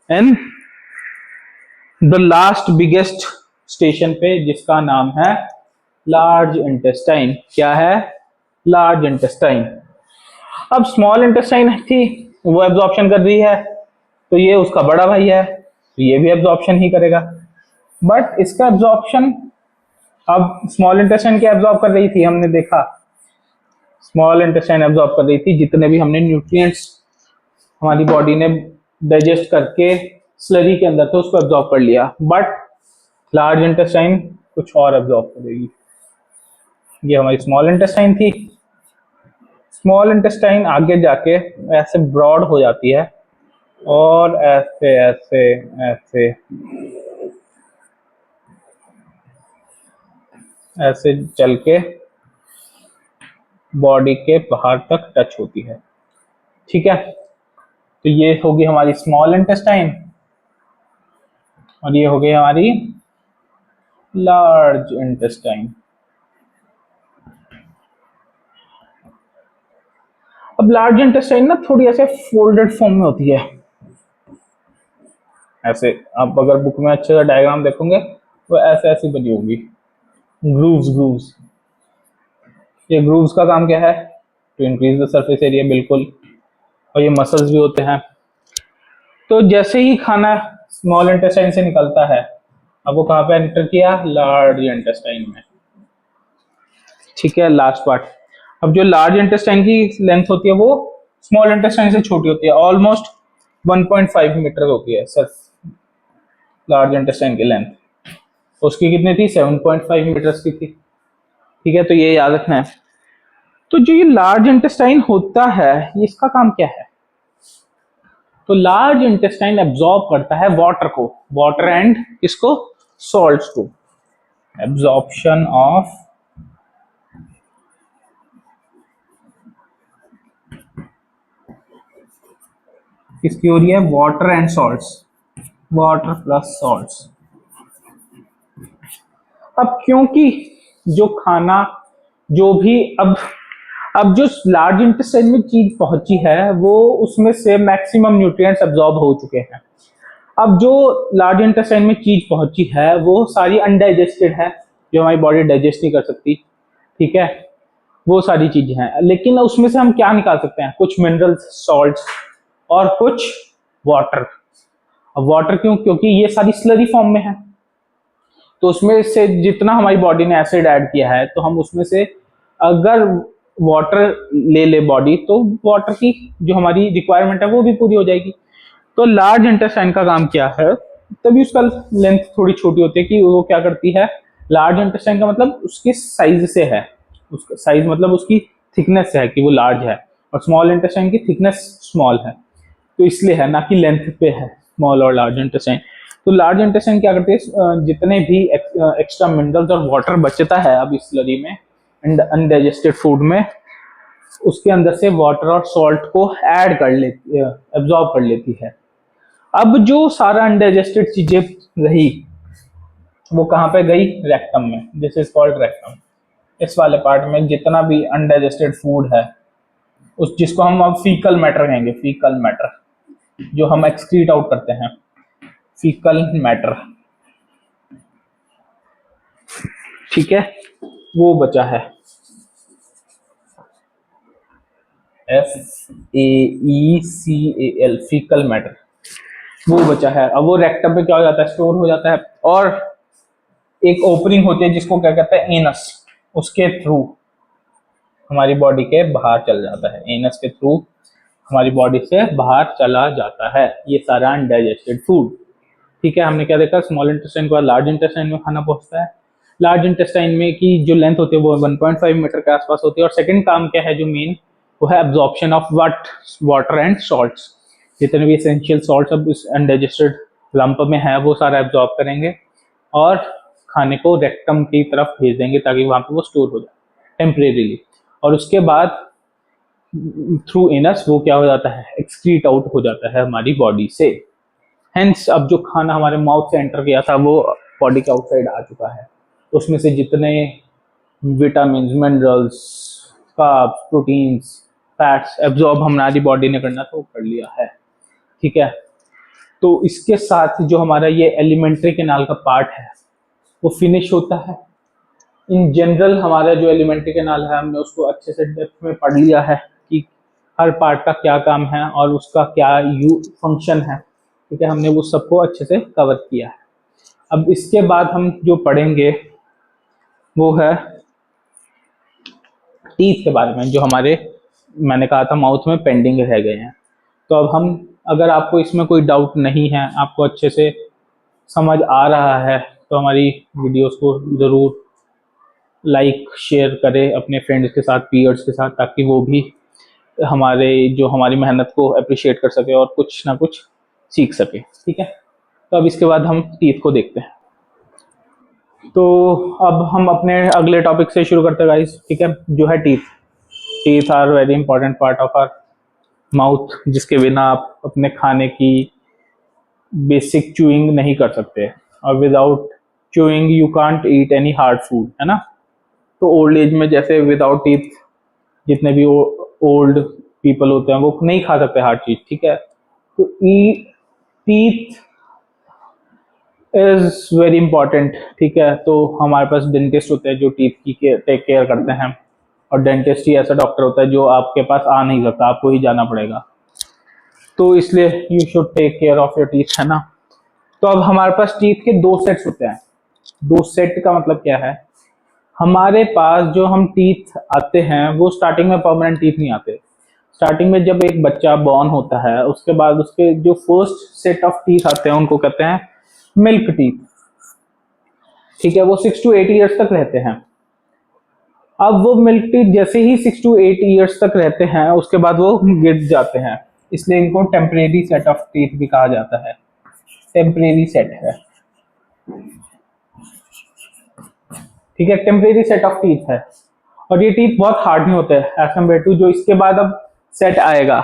in the last biggest station पे जिसका नाम है लार्ज इंटेस्टाइन। क्या है, लार्ज इंटेस्टाइन। अब स्मॉल इंटेस्टाइन थी वो एब्जॉर्प्शन कर रही है, तो ये उसका बड़ा भाई है, तो ये भी एब्जॉर्प्शन ही करेगा। बट इसका एब्जॉर्प्शन, अब स्मॉल इंटेस्टाइन क्या एब्जॉर्ब कर रही थी, हमने देखा स्मॉल इंटेस्टाइन एब्जॉर्ब कर रही थी जितने भी हमने न्यूट्रिएंट्स हमारी बॉडी ने डाइजेस्ट करके स्लरी के अंदर तो उसको एब्जॉर्ब कर लिया। बट लार्ज इंटेस्टाइन कुछ और एब्जॉर्ब करेगी। ये हमारी स्मॉल इंटेस्टाइन थी। स्मॉल इंटेस्टाइन आगे जाके ऐसे ब्रॉड हो जाती है और ऐसे ऐसे ऐसे ऐसे चल के बॉडी के बाहर तक टच होती है। ठीक है, तो ये होगी हमारी स्मॉल इंटेस्टाइन और ये हो गई हमारी लार्ज इंटेस्टाइन। अब लार्ज इंटेस्टाइन ना थोड़ी ऐसे फोल्डेड फॉर्म में होती है, ऐसे आप अगर बुक में अच्छे से डायग्राम देखोगे तो ऐसे ऐसी बनी होगी, ग्रूव्स ग्रूव्स। ये ग्रूव्स का काम क्या है, to increase the surface area, बिल्कुल। और ये मसल्स भी होते हैं। तो जैसे ही खाना स्मॉल इंटेस्टाइन से निकलता है, अब वो कहाँ पे एंटर किया, लार्ज इंटेस्टाइन में। ठीक है, लास्ट पार्ट। अब जो लार्ज इंटेस्टाइन की लेंथ होती है वो स्मॉल इंटेस्टाइन से छोटी होती है, ऑलमोस्ट 1.5 मीटर होती है सिर्फ लार्ज इंटेस्टाइन की लेंथ। उसकी कितनी थी, 7.5 मीटर्स की थी। ठीक है, तो ये याद रखना है। तो जो ये लार्ज इंटेस्टाइन होता है, ये इसका काम क्या है, तो लार्ज इंटेस्टाइन एब्जॉर्ब करता है वाटर को, वाटर एंड इसको सॉल्ट्स को। एब्जॉर्प्शन ऑफ किसकी हो रही है, water and salts, water plus salts. अब क्योंकि जो खाना जो भी अब जो लार्ज इंटेस्टाइन में चीज पहुंची है वो उसमें से मैक्सिमम न्यूट्रिएंट्स एब्जॉर्ब हो चुके हैं। अब जो लार्ज इंटेस्टाइन में चीज पहुंची है वो सारी अनडाइजेस्टेड है, जो हमारी बॉडी डाइजेस्ट नहीं कर सकती। ठीक है, वो सारी चीजें हैं, लेकिन उसमें से हम क्या निकाल सकते हैं, कुछ मिनरल्स, सॉल्ट्स और कुछ वाटर। अब वाटर क्यों, क्योंकि ये सारी स्लरी फॉर्म में है, तो उसमें से जितना हमारी बॉडी ने एसिड ऐड किया है, तो हम उसमें से अगर वाटर ले ले बॉडी, तो वाटर की जो हमारी रिक्वायरमेंट है वो भी पूरी हो जाएगी। तो लार्ज इंटेस्टाइन का काम क्या है, तभी उसका लेंथ थोड़ी छोटी होती है कि वो क्या करती है, लार्ज इंटेस्टाइन का मतलब उसकी साइज से है, उसका साइज मतलब उसकी थिकनेस से है कि वो लार्ज है, और स्मॉल इंटेस्टाइन की थिकनेस स्मॉल है, तो इसलिए है, ना कि लेंथ पे है स्मॉल और लार्ज इंटेस्टाइन। तो लार्ज इंटेस्टाइन क्या करती है, जितने भी एक्स्ट्रा मिनरल्स और वाटर बचता है अब इस स्लरी में अनडाइजेस्टेड फूड में, उसके अंदर से वाटर और सॉल्ट को ऐड कर लेती है, एब्जॉर्ब कर लेती है। अब जो सारा अनडाइजेस्टेड चीजें रही वो कहाँ पे गई, रेक्टम में, दिस इज कॉल्ड रेक्टम। इस वाले पार्ट में जितना भी अनडाइजेस्टेड फूड है, उस जिसको हम अब फीकल मैटर कहेंगे, फीकल मैटर, जो हम एक्सक्रीट आउट करते हैं, फीकल मैटर। ठीक है, वो बचा है FAECAL, फीकल मैटर, वो बचा है। अब वो रेक्टम पे क्या हो जाता है, स्टोर हो जाता है, और एक ओपनिंग होती है जिसको क्या कहते हैं, एनस, उसके थ्रू हमारी बॉडी के बाहर चल जाता है, एनस के थ्रू हमारी बॉडी से बाहर चला जाता है ये सारा अनडाइजेस्टेड फूड। ठीक है, हमने क्या देखा, स्मॉल इंटेस्टाइन के बाद लार्ज इंटेस्टाइन में खाना पहुंचता है। लार्ज इंटेस्टाइन में की जो लेंथ होती है वो 1.5 मीटर के आसपास होती है। और सेकंड काम क्या है जो मेन, वो है absorption of water and salts. जितने भी एसेंशियल सॉल्ट्स अब इस अनडाइजेस्टेड लंप में है वो सारा एब्जॉर्ब करेंगे और खाने को रेक्टम की तरफ भेज देंगे ताकि वहां पे वो स्टोर हो जाए टेम्परेरीली। और उसके बाद थ्रू एनस वो क्या हो जाता है, एक्सक्रीट आउट हो जाता है हमारी बॉडी से। हेंस अब जो खाना हमारे माउथ से एंटर किया था वो बॉडी के आउटसाइड आ चुका है। उसमें से जितने vitamin, minerals, carbs, proteins, fats absorb हमारी बॉडी ने करना था वो कर लिया है। ठीक है, तो इसके साथ जो हमारा ये एलिमेंट्री कैनाल का पार्ट है वो फिनिश होता है। इन जनरल हमारा जो एलिमेंट्री कैनाल है हमने उसको अच्छे से डेप्थ में पढ़ लिया है कि हर पार्ट का क्या काम है और उसका क्या फंक्शन है। ठीक है, हमने वो सबको अच्छे से कवर किया है। अब इसके बाद हम जो पढ़ेंगे वो है टीथ के बारे में, जो हमारे मैंने कहा था माउथ में पेंडिंग रह गए हैं। तो अब हम, अगर आपको इसमें कोई डाउट नहीं है, आपको अच्छे से समझ आ रहा है, तो हमारी वीडियोस को ज़रूर लाइक शेयर करें अपने फ्रेंड्स के साथ, पीयर्स के साथ, ताकि वो भी हमारी मेहनत को अप्रिशिएट कर सके और कुछ ना कुछ सीख सके। ठीक है, तो अब इसके बाद हम टीथ को देखते हैं। तो अब हम अपने अगले टॉपिक से शुरू करते हैं गाइस। ठीक है, जो है teeth. Teeth are very important part of our mouth, जिसके बिना आप अपने खाने की बेसिक चूइंग नहीं कर सकते, और without chewing you can't eat any hard food, है ना। तो ओल्ड एज में जैसे विदाउट टीथ जितने भी ओल्ड पीपल होते हैं वो नहीं खा सकते हार्ड चीज। ठीक है, तो टीथ इज वेरी इंपॉर्टेंट। ठीक है, तो हमारे पास डेंटिस्ट होते हैं जो टीथ की टेक केयर करते हैं, और डेंटिस्ट ही ऐसा डॉक्टर होता है जो आपके पास आ नहीं सकता, आपको ही जाना पड़ेगा। तो इसलिए you should take care of your teeth, है ना। तो अब हमारे पास टीथ के दो सेट्स होते हैं। दो सेट का मतलब क्या है, हमारे पास जो हम टीथ आते हैं वो स्टार्टिंग में परमानेंट टीथ नहीं आते। स्टार्टिंग में जब एक बच्चा बॉर्न होता है उसके बाद उसके जो फर्स्ट सेट ऑफ टीथ आते हैं उनको कहते हैं मिल्क टीथ। ठीक है, वो 6 to 8 ईयर्स तक रहते हैं। अब वो मिल्क टीथ जैसे ही 6 to 8 ईयर्स तक रहते हैं उसके बाद वो गिर जाते हैं, इसलिए इनको टेम्परेरी सेट ऑफ टीथ भी कहा जाता है। टेम्परेरी सेट है, ठीक है, टेम्परेरी सेट ऑफ टीथ है। और ये टीथ बहुत हार्ड नहीं होते हैं एज कम्पेयर टू जो इसके बाद अब सेट आएगा।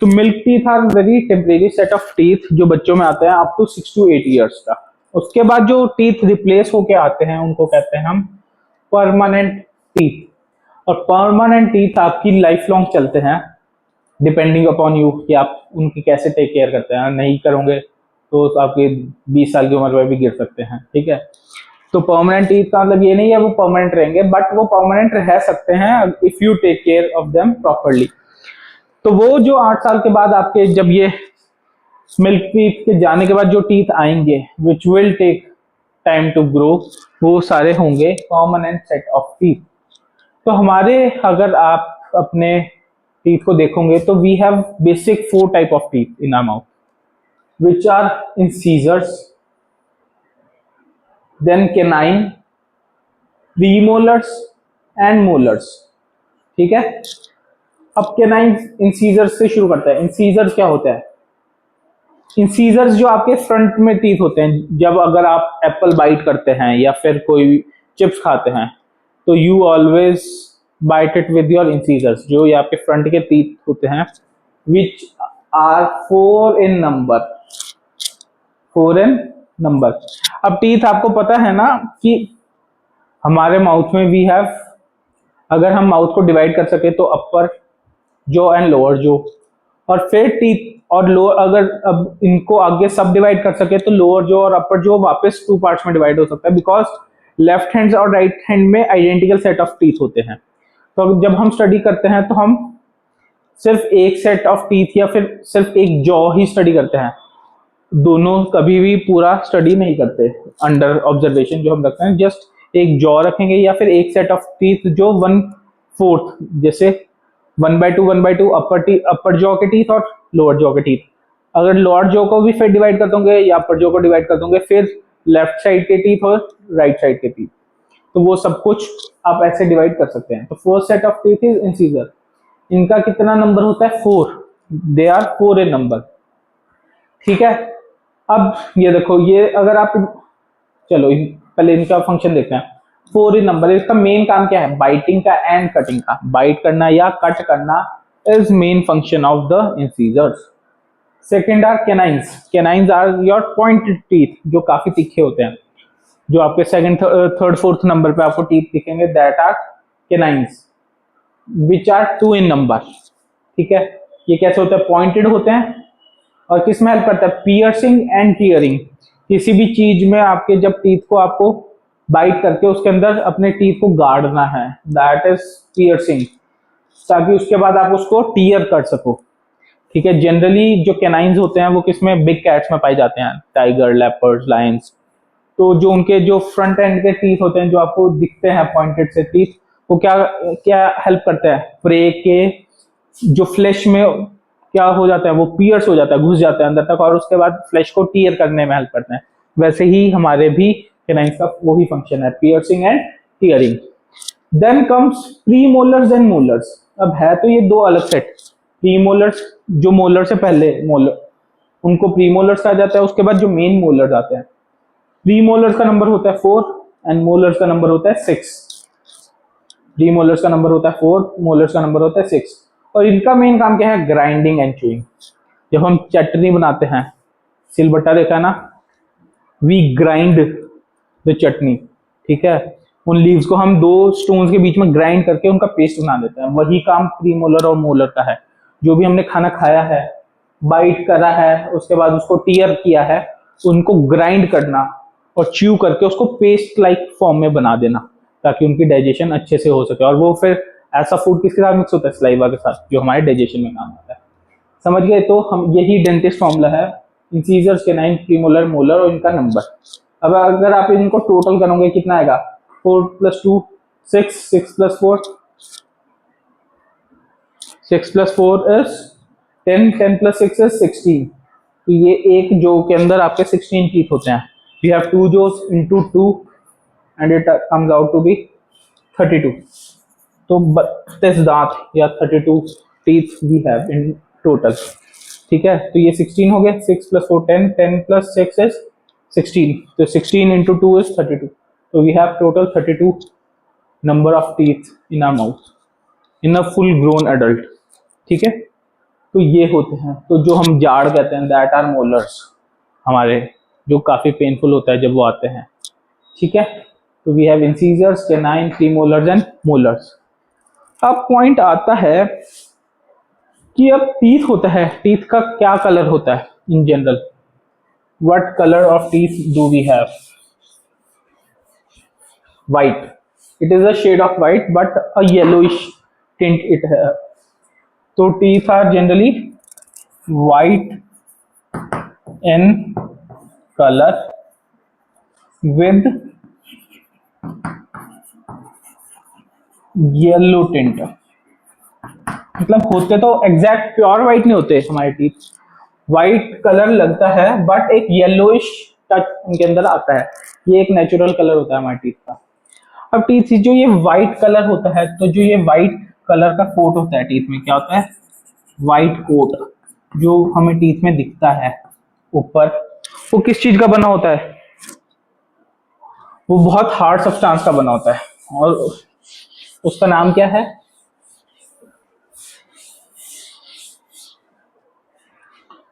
तो milk teeth are very temporary set of teeth जो बच्चों में आते हैं अप टू 6 to 8 ईयर्स का। उसके बाद जो टीथ रिप्लेस होके आते हैं उनको कहते हैं हम परमानेंट टीथ। और परमानेंट टीथ आपकी लाइफ लॉन्ग चलते हैं, डिपेंडिंग अपॉन यू कि आप उनकी कैसे टेक केयर करते हैं। नहीं करोगे तो आपके 20 साल की उम्र में भी गिर सकते हैं। ठीक है, तो परमानेंट टीथ का मतलब ये नहीं है वो परमानेंट रहेंगे, बट वो परमानेंट रह सकते हैं if you take care of them properly. तो वो जो 8 साल के बाद आपके जब ये मिल्क टीथ के जाने के बाद जो टीथ आएंगे which will take time to grow, वो सारे होंगे परमानेंट सेट ऑफ टीथ। तो हमारे अगर आप अपने टीथ को देखोगे तो we have basic 4 type of teeth in our mouth which are incisors, then canine, premolars and molars. ठीक है, अब कैनाइन इंसीजर्स से शुरू करते हैं। इंसीजर्स क्या होता है, इंसीजर्स जो आपके फ्रंट में टीथ होते हैं, जब अगर आप एप्पल बाइट करते हैं या फिर कोई चिप्स खाते हैं तो you always bite it with your incisors. जो ये आपके फ्रंट के टीथ होते हैं which are 4 in number, 4 in number. अब टीथ आपको पता है ना कि हमारे माउथ में वी हैव, अगर हम माउथ को डिवाइड कर सके तो अपर जो एंड लोअर जो, और फिर टीथ और लोअर, अगर अब इनको आगे सब डिवाइड कर सके तो लोअर जो और अपर जो वापस 2 पार्ट्स में डिवाइड हो सकता है, बिकॉज लेफ्ट हैंड और राइट हैंड में आइडेंटिकल सेट ऑफ टीथ होते हैं। तो जब हम स्टडी करते हैं तो हम सिर्फ एक सेट ऑफ टीथ या फिर सिर्फ एक जॉ ही स्टडी करते हैं, दोनों कभी भी पूरा स्टडी नहीं करते। अंडर ऑब्जर्वेशन जो हम रखते हैं जस्ट एक जॉ रखेंगे या फिर एक सेट ऑफ टीथ जो 1/4, जैसे 1/2 अपर जॉ के टीथ और लोअर जॉ के टीथ। अगर लोअर जॉ को भी फिर डिवाइड कर दोगे या अपर जॉ को डिवाइड कर दोगे, फिर लेफ्ट साइड के टीथ और राइट साइड के टीथ, तो वो सब कुछ आप ऐसे डिवाइड कर सकते हैं। तो first set of teeth is incisor. इनका कितना नंबर होता है? 4। They are 4 in number. ठीक है, अब ये देखो, ये अगर आप, चलो पहले इनका फंक्शन देखते हैं। 4 इन नंबर, इसका मेन काम क्या है? बाइटिंग का एंड कटिंग का। बाइट करना या कट करना is main function of the incisors. Second are canines. Canines are your pointed teeth, जो काफी तीखे होते हैं, जो आपके सेकंड थर्ड फोर्थ नंबर पे आपको टीथ दिखेंगे, that are canines, which are 2 in number. ठीक है, ये कैसे होते हैं? पॉइंटेड होते हैं, और किस में हेल्प करता है? Piercing and tearing. किसी भी चीज में आपके जब टीथ को आपको बाइट करके उसके अंदर अपने टीथ को गाड़ना है, दैट इज पियर्सिंग, ताकि उसके बाद आप उसको टीयर कर सको। ठीक है, जनरली जो कैनाइंस होते हैं वो किसमें? बिग कैट्स में पाए जाते हैं, टाइगर, लेपर्ड्स, लायंस। तो जो उनके जो फ्रंट एंड के टीथ होते हैं, जो आपको दिखते हैं पॉइंटेड से टीथ, वो क्या क्या हेल्प करते हैं? प्रे के जो फ्लैश में क्या हो जाता है, वो पियर्स हो जाता है, घुस जाता है अंदर तक, और उसके बाद फ्लैश को टीयर करने में हेल्प करते हैं। वैसे ही हमारे भी कैनाइंस का वही फंक्शन है, piercing and tearing. Then comes premolars and molars. अब है तो ये दो अलग सेट। प्रीमोलर्स जो मोलर से पहले मोलर, उनको प्रीमोलर्स कहा जाता है। उसके बाद जो मेन मोलर्स आते हैं, प्रीमोलर्स का नंबर होता है 4 एंड मोलर्स का नंबर होता है 6। प्रीमोलर्स का नंबर होता है 4, मोलर्स का नंबर होता है 6। और इनका मेन काम क्या है? Grinding and chewing. जब हम चटनी बनाते हैं, सिलबट्टा देखा है ना, वी ग्राइंड द चटनी। ठीक है, उन लीव्स को हम दो स्टोन्स के बीच में ग्राइंड करके उनका पेस्ट बना देते हैं। वही काम प्रीमोलर और मोलर का है। जो भी हमने खाना खाया है, बाइट करा है, उसके बाद उसको टीयर किया है, उनको ग्राइंड करना और च्यू करके उसको पेस्ट लाइक फॉर्म में बना देना, ताकि उनकी डाइजेशन अच्छे से हो सके। और वो फिर ऐसा फूड किसके साथ मिक्स होता है? सलाइवा के साथ, जो हमारे डाइजेशन में काम आता है। समझ गए? तो हम यही डेंटिस्ट फॉर्मूला है, इंसीजर्स, कैनाइन, प्रीमोलर, मोलर और इनका नंबर। अब अगर आप इनको टोटल करोगे, कितना आएगा? 4 + 2 6, 6 + 4 6 + 4 इज 10, 10 + 6 इज 16। तो ये एक जो के अंदर आपके 16 टीथ होते हैं। We have 2 jaws into 2 and it comes out to be 32। तो 32 दांत या 32 teeth we have in total. ठीक है, तो ये 16 हो गया। 6 + 4 10, 10 + 6 इज 16। तो 16 into 2 is 32. So we have total 32 number of teeth in our mouth in a full grown adult. ठीक है, तो ये होते हैं। तो जो हम जाड़ कहते हैं, दैट आर मोलर्स हमारे, जो काफी पेनफुल होता है जब वो आते हैं। ठीक है, तो we have incisors, canine, premolars and molars. अब पॉइंट आता है कि अब टीथ होता है, टीथ का क्या कलर होता है in general? What colour of teeth do we have? White. It is a shade of white, but a yellowish tint it has. So teeth are generally white in color with yellow tint. मतलब होते तो एग्जैक्ट प्योर व्हाइट नहीं होते हमारे टीथ, व्हाइट कलर लगता है, बट एक येलोइश टच उनके अंदर आता है। ये एक नेचुरल कलर होता है हमारे टीथ का। अब टीथ जो ये व्हाइट कलर होता है, तो जो ये व्हाइट कलर का कोट होता है टीथ में, क्या होता है? व्हाइट कोट जो हमें टीथ में दिखता है ऊपर, वो किस चीज का बना होता है? वो बहुत हार्ड सब्सटेंस का बना होता है, और उसका नाम क्या है?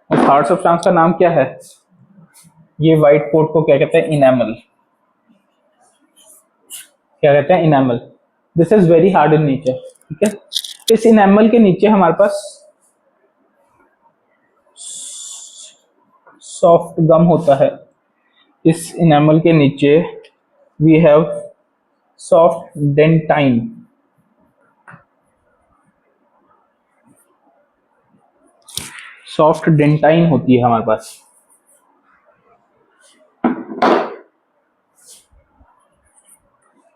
उस हार्ड सब्सटेंस का नाम क्या है? ये व्हाइट कोट को क्या कहते हैं? इनेमल। क्या कहते हैं? Enamel. This is very hard in nature. ठीक है, इस इनेमल के नीचे हमारे पास सॉफ्ट गम होता है। इस इनेमल के नीचे we have soft dentine. Soft dentine होती है हमारे पास।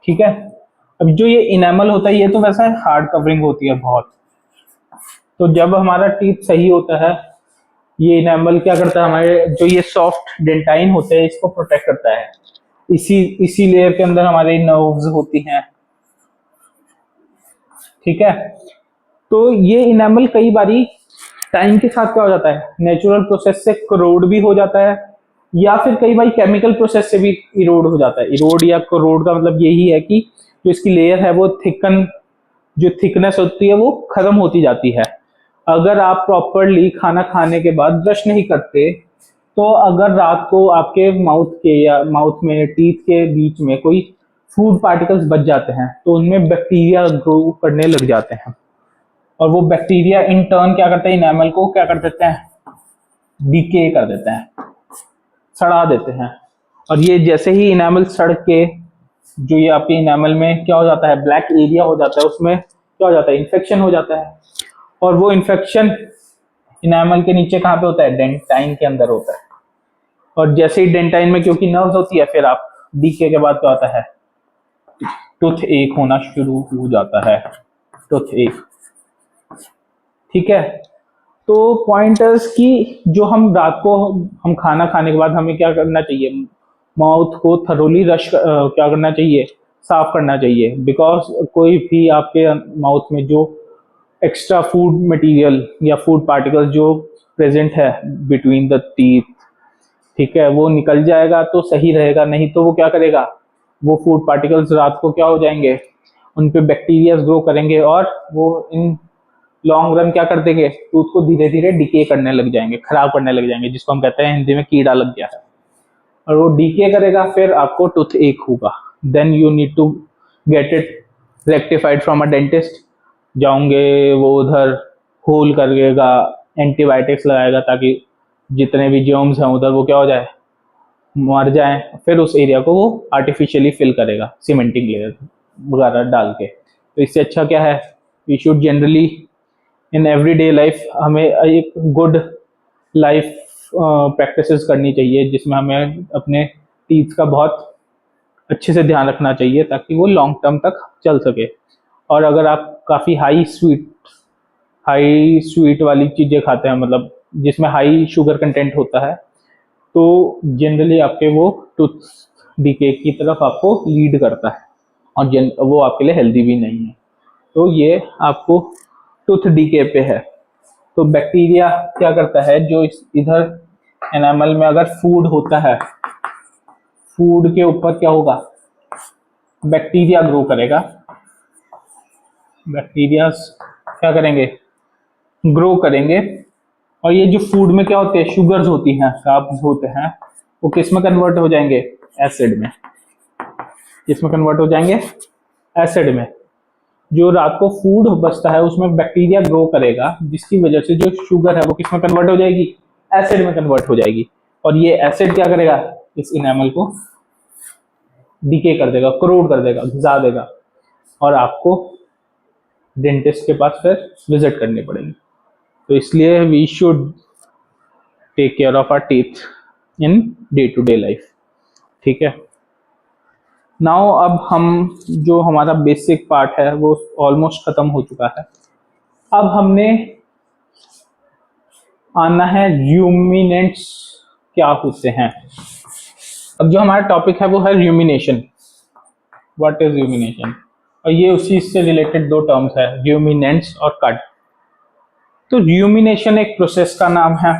ठीक है, अब जो ये इनेमल होता है, ये तो वैसा हार्ड कवरिंग होती है बहुत। तो जब हमारा टीथ सही होता है, ये इनेमल क्या करता है? हमारे जो ये सॉफ्ट डेंटाइन होते हैं, इसको प्रोटेक्ट करता है। इसी लेयर के अंदर हमारे नर्व्स होती हैं। ठीक है, तो ये इनेमल कई बारी टाइम के साथ क्या हो जाता है, नेचुरल प्रोसेस से करोड भी हो जाता है, या फिर कई बार केमिकल प्रोसेस से भी इरोड हो जाता है। इरोड या करोड का मतलब यही है कि जो इसकी लेयर है वो थिकन, जो थिकनेस होती है वो खत्म होती जाती है। अगर आप प्रॉपरली खाना खाने के बाद ब्रश नहीं करते, तो अगर रात को आपके माउथ के या माउथ में टीथ के बीच में कोई फूड पार्टिकल्स बच जाते हैं, तो उनमें बैक्टीरिया ग्रो करने लग जाते हैं, और वो बैक्टीरिया इन टर्न क्या करते हैं, इनेमल को क्या कर देते हैं, डीके कर देते हैं, सड़ा देते हैं। और ये जैसे ही इनेमल सड़ के, जो ये आपके इनेमल में क्या हो जाता है, ब्लैक एरिया हो जाता है, उसमें क्या हो जाता है, इन्फेक्शन हो जाता है। और वो इन्फेक्शन इनेमल के नीचे कहाँ पे होता है, डेंटाइन के अंदर होता है। और जैसे ही डेंटाइन में क्योंकि नर्व्स होती है, फिर आप डीके के बाद क्या होता है, टूथ एक होना शुरू हो जाता है, टूथ एक। ठीक है, तो पॉइंटर्स की, जो हम रात को हम खाना खाने के बाद हमें क्या करना चाहिए, माउथ को थरोली क्या करना चाहिए, साफ करना चाहिए। बिकॉज कोई भी आपके माउथ में जो एक्स्ट्रा फूड मटेरियल या फूड पार्टिकल्स जो प्रेजेंट है बिटवीन द टीथ, ठीक है, वो निकल जाएगा तो सही रहेगा, नहीं तो वो क्या करेगा, वो फूड पार्टिकल्स रात को क्या हो जाएंगे, उन पे बैक्टीरिया ग्रो करेंगे, और वो इन लॉन्ग रन क्या कर देंगे, टूथ को धीरे धीरे डिके करने लग जाएंगे, खराब करने लग जाएंगे, जिसको हम कहते हैं हिंदी में कीड़ा लग गया है। और वो डीके करेगा, फिर आपको टूथ एक होगा, then you need to get it rectified from a dentist. जाओगे, वो उधर होल करेगा, एंटीबायोटिक्स लगाएगा, ताकि जितने भी जर्म्स हैं उधर वो क्या हो जाए, मर जाए। फिर उस एरिया को वो आर्टिफिशियली फिल करेगा सीमेंटिंग लेयर वगैरह डाल के। तो इससे अच्छा क्या है, we should generally in everyday life हमें एक गुड लाइफ प्रैक्टिसेस करनी चाहिए, जिसमें हमें अपने टीथ का बहुत अच्छे से ध्यान रखना चाहिए, ताकि वो लॉन्ग टर्म तक चल सके। और अगर आप काफ़ी हाई स्वीट वाली चीज़ें खाते हैं, मतलब जिसमें हाई शुगर कंटेंट होता है, तो जनरली आपके वो टूथ डीके की तरफ आपको लीड करता है, और वो आपके लिए हेल्दी भी नहीं है। तो ये आपको टूथ डीके पे है। तो बैक्टीरिया क्या करता है, जो इधर एनामल में अगर फूड होता है, फूड के ऊपर क्या होगा, बैक्टीरिया ग्रो करेगा, बैक्टीरिया क्या करेंगे, ग्रो करेंगे। और ये जो फूड में क्या होते हैं, शुगर्स होती हैं, कार्ब्स होते हैं, वो किस में कन्वर्ट हो जाएंगे, एसिड में। किस में कन्वर्ट हो जाएंगे, एसिड में। जो रात को फूड बचता है उसमें बैक्टीरिया ग्रो करेगा, जिसकी वजह से जो शुगर है वो किस में कन्वर्ट हो जाएगी, एसिड में कन्वर्ट हो जाएगी। और ये एसिड क्या करेगा, इस इनेमल को डीके कर देगा, करोड कर देगा, घिसा देगा, और आपको डेंटिस्ट के पास फिर विजिट करनी पड़ेगी। तो इसलिए we should take care of our teeth in day to day life. ठीक है, नाउ अब हम, जो हमारा बेसिक पार्ट है वो ऑलमोस्ट खत्म हो चुका है। अब हमने आना है र्यूमिनेंट्स क्या होते हैं। अब जो हमारा टॉपिक है वो है र्यूमिनेशन। व्हाट इज र्यूमिनेशन, और ये उसी से रिलेटेड दो टर्म्स है, र्यूमिनेंट्स और कट। तो र्यूमिनेशन एक प्रोसेस का नाम है,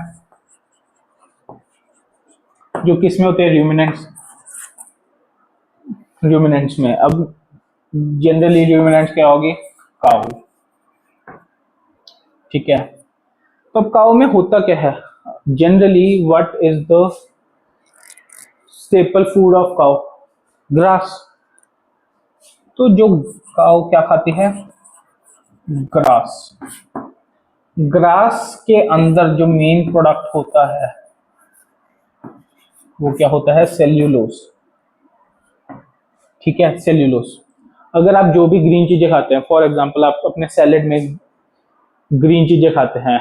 जो किस में होते हैं, र्यूमिनेंट्स में। अब जनरली र्यूमिनेंट्स क्या होगी, काऊ। ठीक है, तो अब काऊ में होता क्या है, generally what is the staple food of cow, grass. तो जो काऊ क्या खाती है, ग्रास। ग्रास के अंदर जो मेन प्रोडक्ट होता है वो क्या होता है, सेल्यूलोज। ठीक है, सेल्यूलोज। अगर आप जो भी ग्रीन चीजें खाते हैं, फॉर एग्जांपल आप अपने सैलेड में ग्रीन चीजें खाते हैं,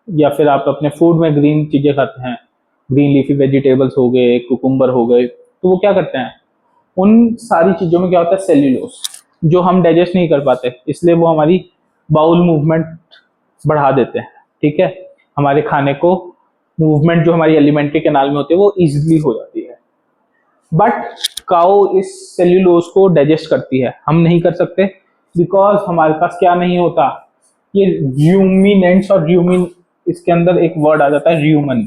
या फिर आप अपने फूड में ग्रीन चीजें खाते हैं, ग्रीन लीफी वेजिटेबल्स हो गए, कुकुम्बर हो गए, तो वो क्या करते हैं, उन सारी चीजों में क्या होता है, सेल्यूलोज, जो हम डाइजेस्ट नहीं कर पाते, इसलिए वो हमारी बाउल मूवमेंट बढ़ा देते हैं। ठीक है, हमारे खाने को मूवमेंट जो हमारी एलिमेंट्री कैनाल में होती है वो इजिली हो जाती है। बट काऊ इस सेल्यूलोज को डाइजेस्ट करती है, हम नहीं कर सकते, बिकॉज हमारे पास क्या नहीं होता, ये र्यूमिनेंट्स और र्यूमिन, इसके अंदर एक वर्ड आ जाता है र्यूमन।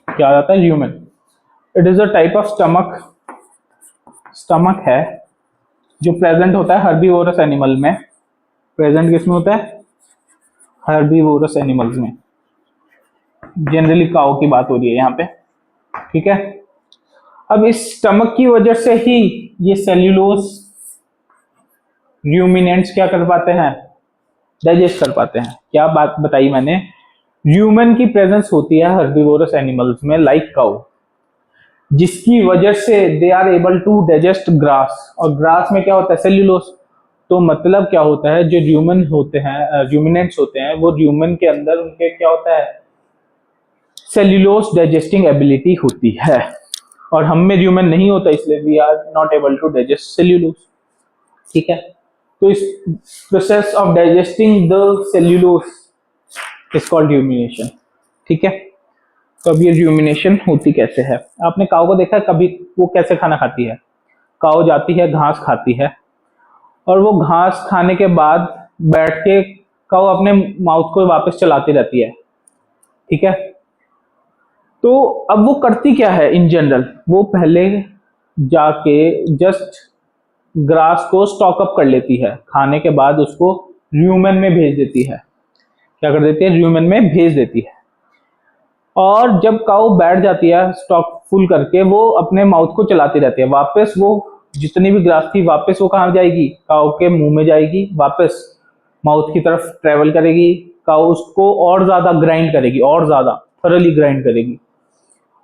क्या आ जाता है? र्यूमन। It is a type of stomach है जो प्रेजेंट होता है हर्बीवोरस एनिमल में। प्रेजेंट किसमें होता है? हर्बीवोरस एनिमल्स में। जनरली काऊ की बात हो रही है यहाँ पे, ठीक है। अब इस स्टमक की वजह से ही ये सेल्यूलोज र्यूमिनेंट्स क्या कर पाते हैं? डाइजेस्ट कर पाते हैं। क्या बात बताई मैंने? ह्यूमन की प्रेजेंस होती है हर्बीवोरस एनिमल्स में लाइक काऊ, जिसकी वजह से they are able to digest grass. और ग्रास में क्या होता है? सेल्यूलोज। तो मतलब क्या होता है, जो ह्यूमन होते हैं, र्यूमिनेंट्स होते हैं, वो ह्यूमन के अंदर उनके क्या होता है? सेल्यूलोज डाइजेस्टिंग एबिलिटी होती है। और हम में ह्यूमन नहीं होता, इसलिए we are not able to digest cellulose, ठीक है। तो इस process of digesting the cellulose is called rumination, ठीक है। तो अब ये र्यूमिनेशन होती कैसे है? आपने काऊ को देखा है कभी? वो कैसे खाना खाती है? काऊ जाती है, घास खाती है, और वो घास खाने के बाद बैठ के काऊ अपने माउथ को वापस चलाती रहती है, ठीक है। तो अब वो करती क्या है इन जनरल? वो पहले जाके जस्ट ग्रास को स्टॉक अप कर लेती है, खाने के बाद उसको र्यूमन में भेज देती है। क्या कर देती है? र्यूमन में भेज देती है। और जब काऊ बैठ जाती है स्टॉक फुल करके, वो अपने माउथ को चलाती रहती है। वापस वो जितनी भी ग्रास थी, वापस वो कहाँ जाएगी? काऊ के मुंह में जाएगी, वापस माउथ की तरफ ट्रेवल करेगी। काऊ उसको और ज्यादा ग्राइंड करेगी, और ज्यादा थरली ग्राइंड करेगी,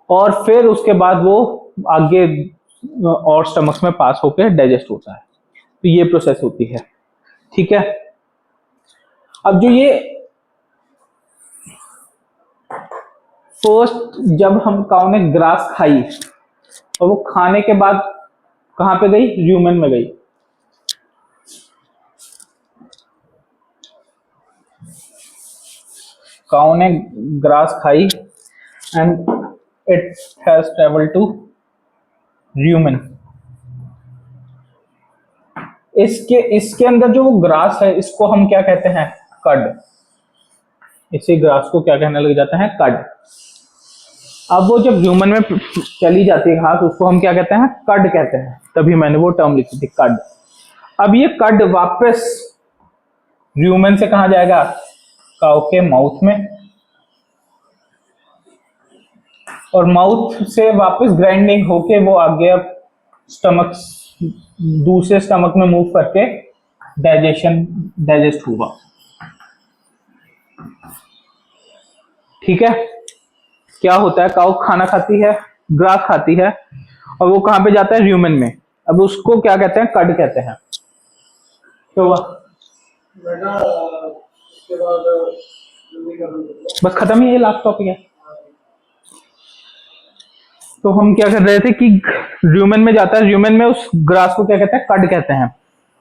और फिर उसके बाद वो आगे और स्टमक्स में पास होकर डाइजेस्ट होता है। तो ये प्रोसेस होती है, ठीक है। अब जो ये फर्स्ट, जब हम काऊ ने ग्रास खाई और वो खाने के बाद कहां पे गई? ह्यूमन में गई। काऊ ने ग्रास खाई and it has travel to human. इसके अंदर जो ग्रास है, इसको हम क्या कहते हैं? कड। इसी ग्रास को क्या कहने लग जाते हैं? कड। अब वो जब ह्यूमन में चली जाती है घास, उसको हम क्या कहते हैं? कड कहते हैं। तभी मैंने वो टर्म लिखी थी, कड। अब ये कड वापस ह्यूमन से कहा जाएगा? काऊ के माउथ में, और माउथ से वापस ग्राइंडिंग होके वो आगे अब स्टमक, दूसरे स्टमक में मूव करके डाइजेस्ट होगा, ठीक है। क्या होता है? काऊ खाना खाती है, ग्रास खाती है, और वो कहां पे जाता है? ह्यूमन में। अब उसको क्या कहते हैं? कड कहते हैं। तो बस खत्म ही, ये लास्ट टॉपिक है। तो हम क्या कर रहे थे कि ह्यूमन में जाता है, ह्यूमन में उस ग्रास को क्या कहते हैं? कड कहते हैं।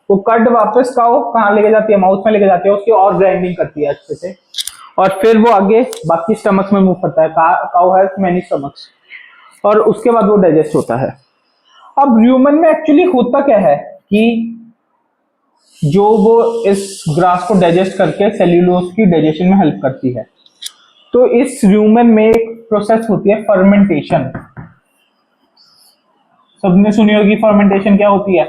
वो कड वापस काऊ कहाँ लेके जाती है? माउथ में लेके जाती है, उसकी और ग्राइंडिंग करती है अच्छे से, और फिर वो आगे बाकी स्टमक्स में मूव करता है। काऊ हैज मेनी स्टमक्स, और उसके बाद वो डाइजेस्ट होता है। अब ह्यूमन में एक्चुअली होता क्या है कि जो वो इस ग्रास को डाइजेस्ट करके सेल्यूलोज की डाइजेशन में हेल्प करती है। तो इस ह्यूमन में एक प्रोसेस होती है फर्मेंटेशन। सबने सुनी होगी फर्मेंटेशन क्या होती है?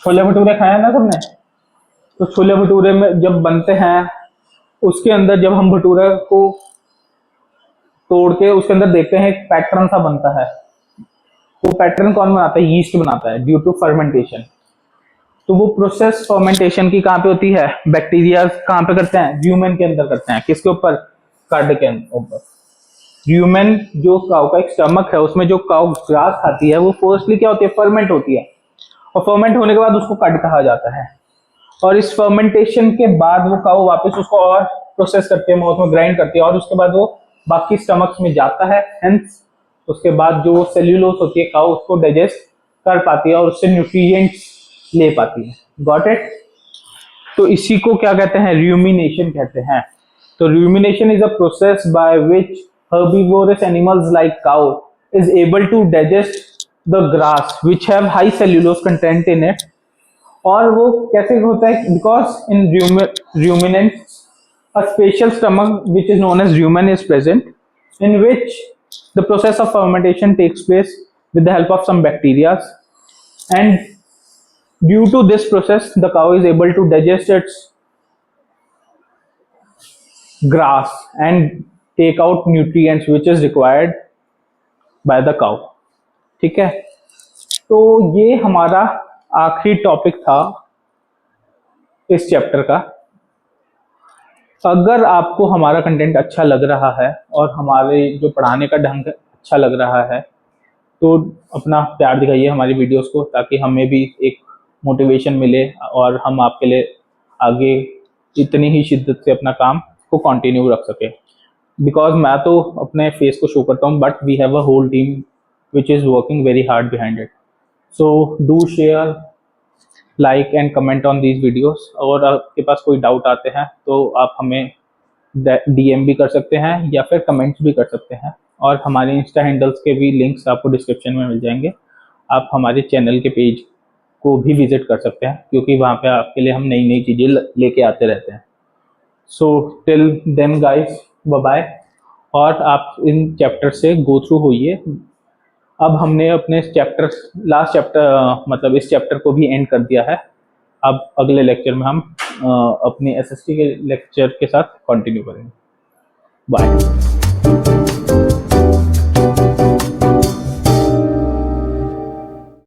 छोले भटूरे खाए हैं ना सबने? तो छोले भटूरे में जब बनते हैं, उसके अंदर जब हम भटूरे को तोड़ के उसके अंदर देखते हैं, एक पैटर्न सा बनता है। वो पैटर्न कौन बनाता है? यीस्ट बनाता है, ड्यू टू फर्मेंटेशन। तो वो प्रोसेस फर्मेंटेशन की कहां पे होती है? बैक्टीरिया कहां पे करते हैं? ह्यूमन के अंदर करते हैं। किसके ऊपर? कड के ऊपर। ह्यूमन जो काऊ का एक स्टमक है, उसमें जो काऊ ग्रास खाती है, वो फर्स्टली क्या होती है? फर्मेंट होती है, और फर्मेंट होने के बाद उसको कड कहा जाता है। और इस फर्मेंटेशन के बाद वो काऊ वापस उसको और प्रोसेस करती है, माउथ में ग्राइंड करती है, और उसके बाद वो बाकी स्टमक्स में जाता है। हेंस उसके बाद जो सेल्यूलोज होती है, काऊ उसको डाइजेस्ट कर पाती है और उससे न्यूट्रिएंट्स ले पाती है। Got it? तो इसी को क्या कहते हैं? र्यूमिनेशन कहते हैं। तो rumination is a process by which herbivorous animals like cow is able to digest the grass which have high cellulose content in it, और वो कैसे होता है, because in ruminants a special stomach which is known as rumen is present, in which the process of fermentation takes place with the help of some bacteria, and due to this process the cow is able to digest its grass and take out nutrients which is required by the cow. ठीक है, तो ये हमारा आखिरी टॉपिक था इस चैप्टर का। अगर आपको हमारा कंटेंट अच्छा लग रहा है और हमारे जो पढ़ाने का ढंग अच्छा लग रहा है तो अपना प्यार दिखाइए हमारी वीडियोस को, ताकि हमें भी एक मोटिवेशन मिले और हम आपके लिए आगे इतनी ही शिद्दत से अपना काम को कंटिन्यू रख सके। बिकॉज मैं तो अपने फेस को शो करता हूँ, but we have a whole team which is working very hard behind it. So do share, like and comment on these videos. और आपके पास कोई डाउट आते हैं तो आप हमें डीएम भी कर सकते हैं या फिर कमेंट्स भी कर सकते हैं, और हमारे इंस्टा हैंडल्स के भी लिंक्स आपको डिस्क्रिप्शन में मिल जाएंगे। आप हमारे चैनल के पेज को भी विजिट कर सकते हैं, क्योंकि वहाँ पे आपके लिए हम नई नई चीज़ें लेके आते रहते हैं। So till then guys, bye bye. और आप इन चैप्टर से गो थ्रू होइए। अब हमने अपने चैप्टर लास्ट चैप्टर मतलब इस चैप्टर को भी एंड कर दिया है। अब अगले लेक्चर में हम अपनी एसएसटी के लेक्चर के साथ कंटिन्यू करेंगे। बाय।